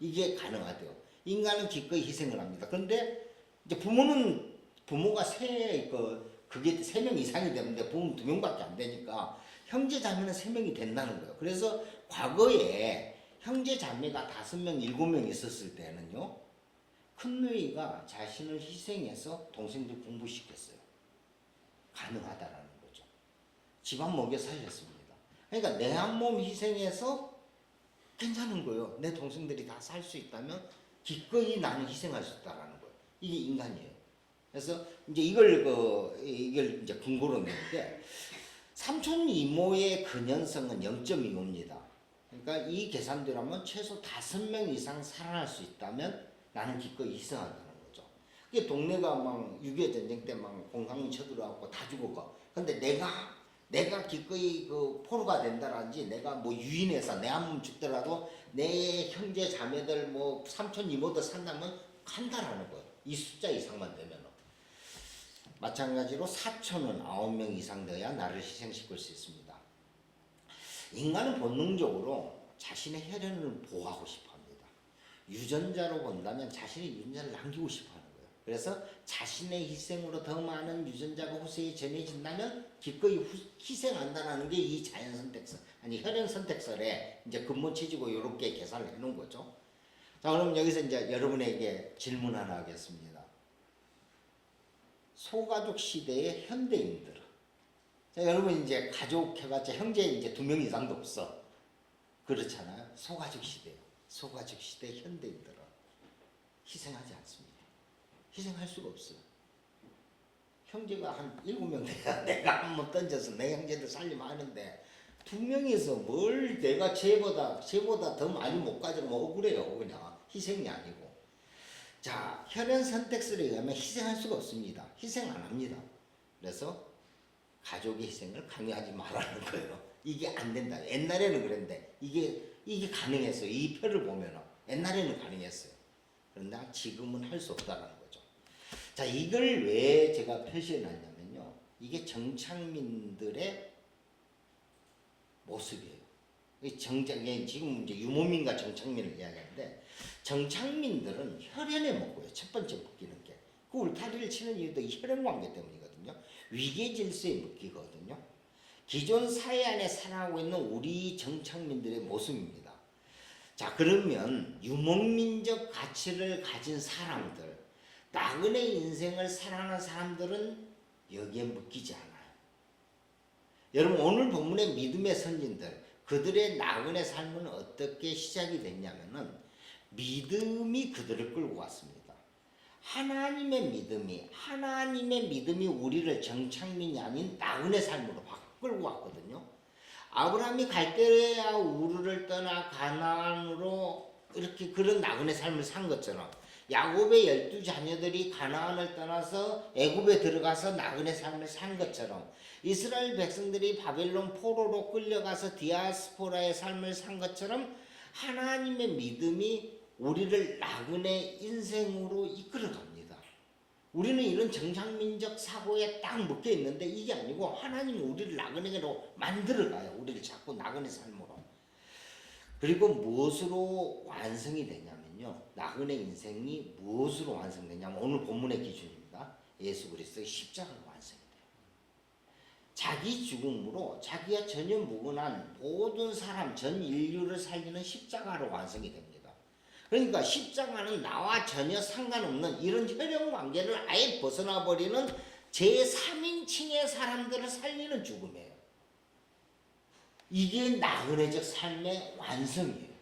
이게 가능하대요. 인간은 기꺼이 희생을 합니다. 그런데 이제 부모가 그게 3명 이상이 되는데 부모는 2명밖에 안 되니까 형제 자매는 3명이 된다는 거예요. 그래서 과거에 형제 자매가 5명, 7명 있었을 때는요, 큰 누이가 자신을 희생해서 동생들 공부시켰어요. 가능하다라는 거죠. 집안 먹여 살렸습니다. 그러니까 내 한 몸 희생해서 괜찮은 거예요. 내 동생들이 다 살 수 있다면 기꺼이 나는 희생할 수 있다라는 거예요. 이게 인간이에요. 그래서 이제 이걸 이제 근거로 내는데, 삼촌 이모의 근현성은 0.25입니다. 그러니까 이 계산대로 하면 최소 5명 이상 살아날 수 있다면 나는 기꺼이 희생한다는 거죠. 이게 동네가 막 6.25 전쟁 때 막 공산군 쳐들어왔고 다 죽었고, 근데 내가 기꺼이 그 포로가 된다든지 내가 뭐 유인해서 내 한 몸 죽더라도 내 형제 자매들 뭐 삼촌 이모들 산다면 간다라는 거예요. 이 숫자 이상만 되면. 마찬가지로 사촌은 9명 이상 되어야 나를 희생시킬 수 있습니다. 인간은 본능적으로 자신의 혈연을 보호하고 싶어 합니다. 유전자로 본다면 자신의 유전자를 남기고 싶어 하는 거예요. 그래서 자신의 희생으로 더 많은 유전자가 후세에 전해진다면 기꺼이 희생한다는 게 이 자연선택설, 아니 혈연선택설에 이제 근본치지고 이렇게 계산을 해 놓은 거죠. 자, 그럼 여기서 이제 여러분에게 질문 하나 하겠습니다. 소가족 시대의 현대인들. 자, 여러분 이제 가족 해봤자 형제 이제 2명 이상도 없어. 그렇잖아요. 소가족 시대요. 소가족 시대 현대인들은 희생하지 않습니다. 희생할 수가 없어요. 형제가 한 7명 돼야 내가 한번 던져서 내 형제들 살리면 하는데 2명이서 뭘 내가 쟤보다 더 많이 못 가지고 억울해요. 그냥 희생이 아니고. 자, 혈연 선택설에 의하면 희생할 수가 없습니다. 희생 안 합니다. 그래서 가족의 희생을 강요하지 말라는 거예요. 이게 안 된다. 옛날에는 그랬는데 이게 가능했어요. 이 표를 보면은 옛날에는 가능했어요. 그런데 지금은 할 수 없다는 거죠. 자, 이걸 왜 제가 표시해 놨냐면요, 이게 정착민들의 모습이에요. 지금 이제 유목민과 정착민을 이야기하는데, 정착민들은 혈연에 먹고요. 첫 번째 묶이는 게. 그 울타리를 치는 이유도 이 혈연 관계 때문이거든요. 위계 질서에 묶이거든요. 기존 사회 안에 살아가고 있는 우리 정착민들의 모습입니다. 자, 그러면 유목민적 가치를 가진 사람들, 나그네 인생을 살아가는 사람들은 여기에 묶이지 않아요. 여러분, 오늘 본문의 믿음의 선진들, 그들의 나그네 삶은 어떻게 시작이 됐냐면은 믿음이 그들을 끌고 왔습니다. 하나님의 믿음이 우리를 정착민이 아닌 나그네 삶으로 끌고 왔거든요. 아브라함이 갈대아 우르를 떠나 가나안으로 이렇게 그런 나그네 삶을 산 것처럼, 야곱의 12자녀들이 가나안을 떠나서 애굽에 들어가서 나그네 삶을 산 것처럼, 이스라엘 백성들이 바벨론 포로로 끌려가서 디아스포라의 삶을 산 것처럼 하나님의 믿음이 우리를 나그네 인생으로 이끌어갑니다. 우리는 이런 정착민적 사고에 딱 묶여 있는데 이게 아니고 하나님이 우리를 나그네로 만들어가요. 우리를 자꾸 나그네 삶으로. 그리고 무엇으로 완성이 되냐면요, 나그네 인생이 무엇으로 완성되냐면 오늘 본문의 기준입니다. 예수 그리스도의 십자가로 완성이 돼요. 자기 죽음으로 자기와 전혀 무관한 모든 사람, 전 인류를 살리는 십자가로 완성이 됩니다. 그러니까 십자가는 나와 전혀 상관없는 이런 혈연 관계를 아예 벗어나 버리는 제3인칭의 사람들을 살리는 죽음이에요. 이게 나그네적 삶의 완성이에요.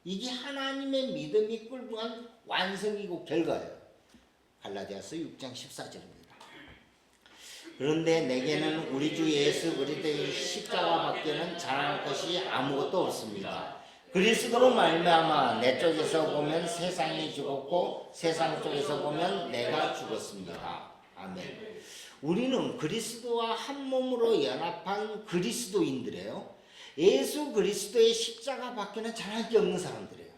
이게 하나님의 믿음이 꿀붕한 완성이고 결과예요. 갈라디아서 6장 14절입니다. 그런데 내게는 우리 주 예수 그리스도의 십자가밖에는 자랑할 것이 아무것도 없습니다. 그리스도로 말미암아 내 쪽에서 보면 세상이 죽었고 세상 쪽에서 보면 내가 죽었습니다. 아멘. 우리는 그리스도와 한 몸으로 연합한 그리스도인들이에요. 예수 그리스도의 십자가 밖에는 자랑할 게 없는 사람들이에요.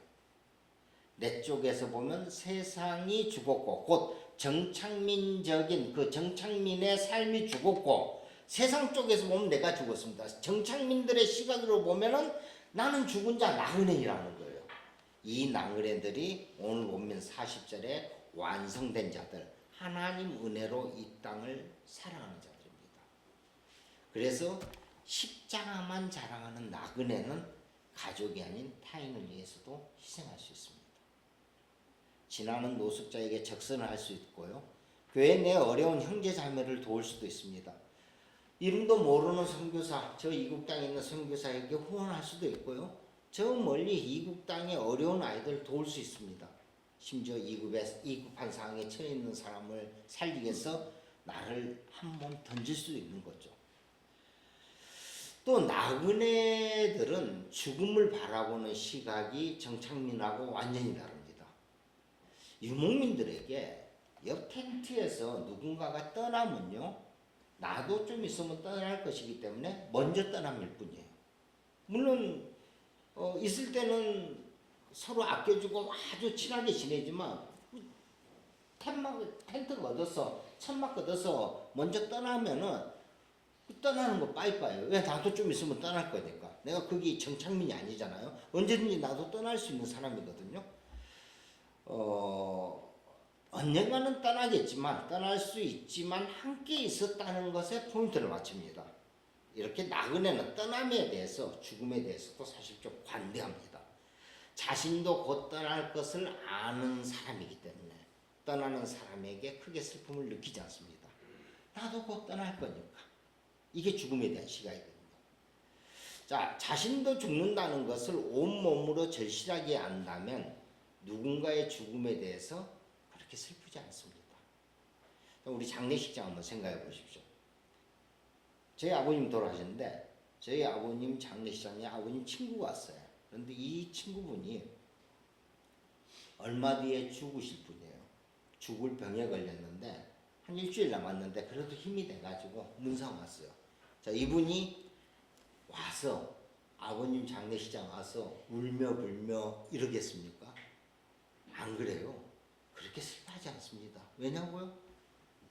내 쪽에서 보면 세상이 죽었고 곧 정착민적인 그 정착민의 삶이 죽었고 세상 쪽에서 보면 내가 죽었습니다. 정착민들의 시각으로 보면은 나는 죽은 자 나그네이라는 거예요. 이 나그네들이 오늘 보면 40절에 완성된 자들, 하나님 은혜로 이 땅을 살아가는 자들입니다. 그래서 십자가만 자랑하는 나그네는 가족이 아닌 타인을 위해서도 희생할 수 있습니다. 지나는 노숙자에게 적선을 할 수 있고요. 교회 내 어려운 형제 자매를 도울 수도 있습니다. 이름도 모르는 선교사, 저 이국 땅에 있는 선교사에게 후원할 수도 있고요. 저 멀리 이국 땅의 어려운 아이들 도울 수 있습니다. 심지어 이국한 상황에 처해 있는 사람을 살리기 위해서 나를 한 번 던질 수 있는 거죠. 또 나그네들은 죽음을 바라보는 시각이 정착민하고 완전히 다릅니다. 유목민들에게 옆 텐트에서 누군가가 떠나면요, 나도 좀 있으면 떠날 것이기 때문에 먼저 떠남일 뿐이에요. 물론 있을 때는 서로 아껴주고 아주 친하게 지내지만 텐트가 얻어서 천막 얻어서 먼저 떠나면은 떠나는 거 빠이빠이예요. 왜? 나도 좀 있으면 떠날 거니까. 내가 거기 정착민이 아니잖아요. 언제든지 나도 떠날 수 있는 사람이거든요. 언젠가는 떠나겠지만 떠날 수 있지만 함께 있었다는 것에 포인트를 맞춥니다. 이렇게 나그네는 떠남에 대해서 죽음에 대해서도 사실 좀 관대합니다. 자신도 곧 떠날 것을 아는 사람이기 때문에 떠나는 사람에게 크게 슬픔을 느끼지 않습니다. 나도 곧 떠날 거니까. 이게 죽음에 대한 시각이거든요. 자, 자신도 죽는다는 것을 온몸으로 절실하게 안다면 누군가의 죽음에 대해서 그렇게 슬프지 않습니다. 우리 장례식장 한번 생각해 보십시오. 저희 아버님 돌아가셨는데 저희 아버님 장례식장에 아버님 친구가 왔어요. 그런데 이 친구분이 얼마 뒤에 죽으실 분이에요. 죽을 병에 걸렸는데 한 일주일 남았는데 그래도 힘이 돼가지고 문상 왔어요. 자, 이분이 와서 아버님 장례식장 와서 울며 불며 이러겠습니까? 안 그래요. 그렇게 슬퍼하지 않습니다. 왜냐고요?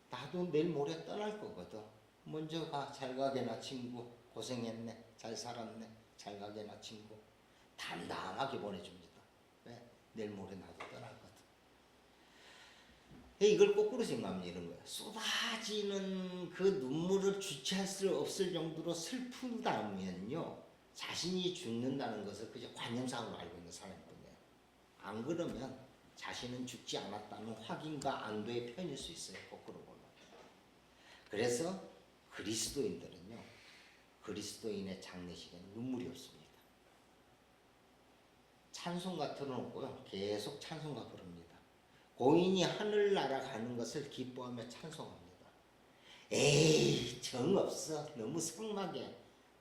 나도 내일 모레 떠날 거거든. 먼저 가. 잘 가게나 친구. 고생했네. 잘 살았네. 잘 가게나 친구. 담담하게 보내줍니다. 왜? 내일 모레 나도 떠날 거든. 이걸 거꾸로 생각하면 이런 거예요. 쏟아지는 그 눈물을 주체할 수 없을 정도로 슬프다면요, 자신이 죽는다는 것을 그저 관념상으로 알고 있는 사람뿐이에요. 안 그러면 자신은 죽지 않았다는 확인과 안도의 표현일 수 있어요. 거꾸로 보면. 그래서 그리스도인들은요, 그리스도인의 장례식에는 눈물이 없습니다. 찬송가 틀어놓고요, 계속 찬송가 부릅니다. 고인이 하늘나라 가는 것을 기뻐하며 찬송합니다. 에이, 정없어. 너무 삭막해.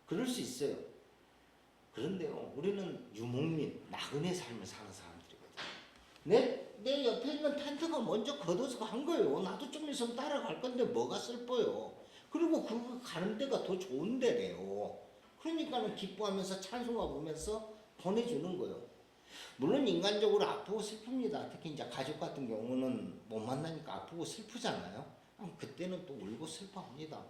그럴 수 있어요. 그런데요, 우리는 유목민, 나그네 삶을 사는 사람들이거든요. 내 옆에 있는 텐트가 먼저 걷어서 간 거예요. 나도 좀 있으면 따라갈 건데 뭐가 슬퍼요. 그리고 그 가는 데가 더 좋은 데래요. 그러니까는 기뻐하면서 찬송하 보면서 보내주는 거예요. 물론 인간적으로 아프고 슬픕니다. 특히 이제 가족 같은 경우는 못 만나니까 아프고 슬프잖아요. 그때는 또 울고 슬퍼합니다.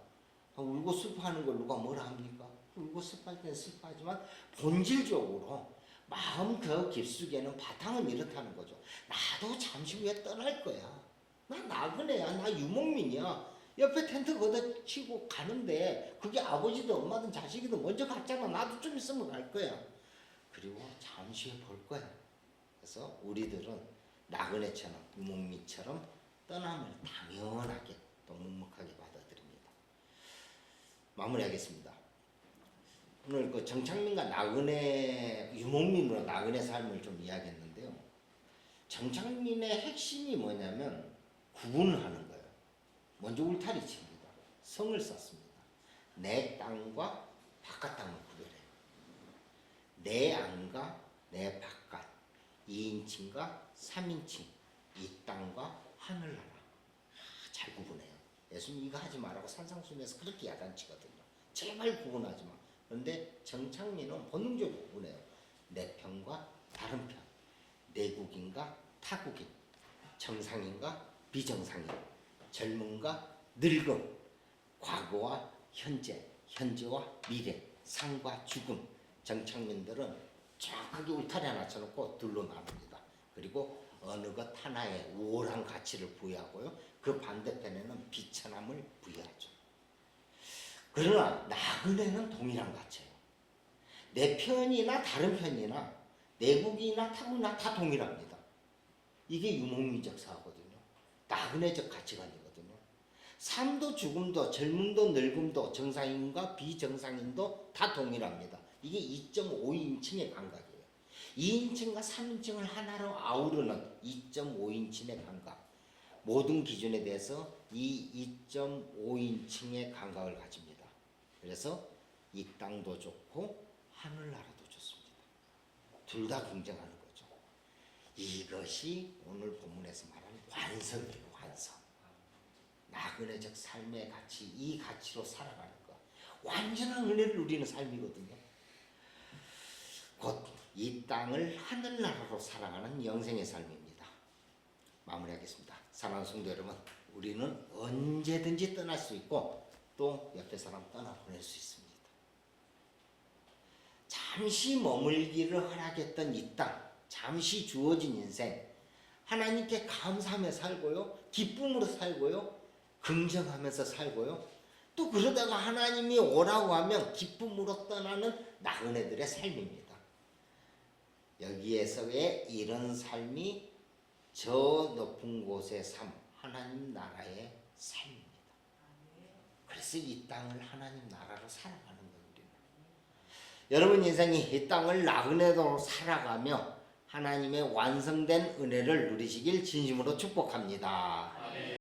울고 슬퍼하는 걸 누가 뭐라 합니까? 울고 슬퍼할 때는 슬퍼하지만 본질적으로 마음 그 깊숙이에는 바탕은 이렇다는 거죠. 나도 잠시 후에 떠날 거야. 나 나그네야. 나 유목민이야. 옆에 텐트 걷어치고 가는데 그게 아버지든 엄마든 자식이든 먼저 갔잖아. 나도 좀 있으면 갈 거야. 그리고 잠시 후에 볼 거야. 그래서 우리들은 나그네처럼 유목민처럼 떠남을 당연하게 또 묵묵하게 받아들입니다. 마무리하겠습니다. 오늘 그 정창민과 나그네 유목민으로 나그네 삶을 좀 이야기했는데요. 정창민의 핵심이 뭐냐면 구분하는 거예요. 먼저 울타리 칩니다. 성을 쌓습니다. 내 땅과 바깥 땅을 구별해요. 내 안과 내 바깥, 2인칭과 3인칭, 이 땅과 하늘나라. 잘 구분해요. 예수님 이거 하지 말라고 산상수훈에서 그렇게 야단치거든요. 제발 구분하지 마. 그런데 정창민은 본능적으로 구분해요. 내 편과 다른 편, 내국인과 타국인, 정상인과 비정상인, 젊음과 늙음, 과거와 현재, 현재와 미래, 삶과 죽음. 정창민들은 정확하게 울타리 하나 쳐놓고 둘로 나눕니다. 그리고 어느 것 하나에 우월한 가치를 부여하고요. 그 반대편에는 비천함을 부여하죠. 그러나 나그네는 동일한 가치예요. 내 편이나 다른 편이나 내국이나 타국이나 다 동일합니다. 이게 유목민적 사고거든요. 나그네적 가치관이거든요. 삶도 죽음도 젊음도 늙음도 정상인과 비정상인도 다 동일합니다. 이게 2.5인칭의 감각이에요. 2인칭과 3인칭을 하나로 아우르는 2.5인칭의 감각. 모든 기준에 대해서 이 2.5인칭의 감각을 가집니다. 그래서 이 땅도 좋고 하늘나라도 좋습니다. 둘 다 긍정하는 거죠. 이것이 오늘 본문에서 말하는 완성이에요. 완성. 나그네적 삶의 가치, 이 가치로 살아가는 것. 완전한 은혜를 누리는 삶이거든요. 곧 이 땅을 하늘나라로 살아가는 영생의 삶입니다. 마무리하겠습니다. 사랑하는 성도 여러분, 우리는 언제든지 떠날 수 있고 또 옆에 사람 떠나보낼 수 있습니다. 잠시 머물기를 허락했던 이 땅, 잠시 주어진 인생, 하나님께 감사하며 살고요, 기쁨으로 살고요, 긍정하면서 살고요, 또 그러다가 하나님이 오라고 하면 기쁨으로 떠나는 나그네들의 삶입니다. 여기에서의 이런 삶이 저 높은 곳의 삶, 하나님 나라의 삶입니다. 그래서 이 땅을 하나님 나라로 살아가는 겁니다. 여러분 인생이 이 땅을 나그네로 살아가며 하나님의 완성된 은혜를 누리시길 진심으로 축복합니다.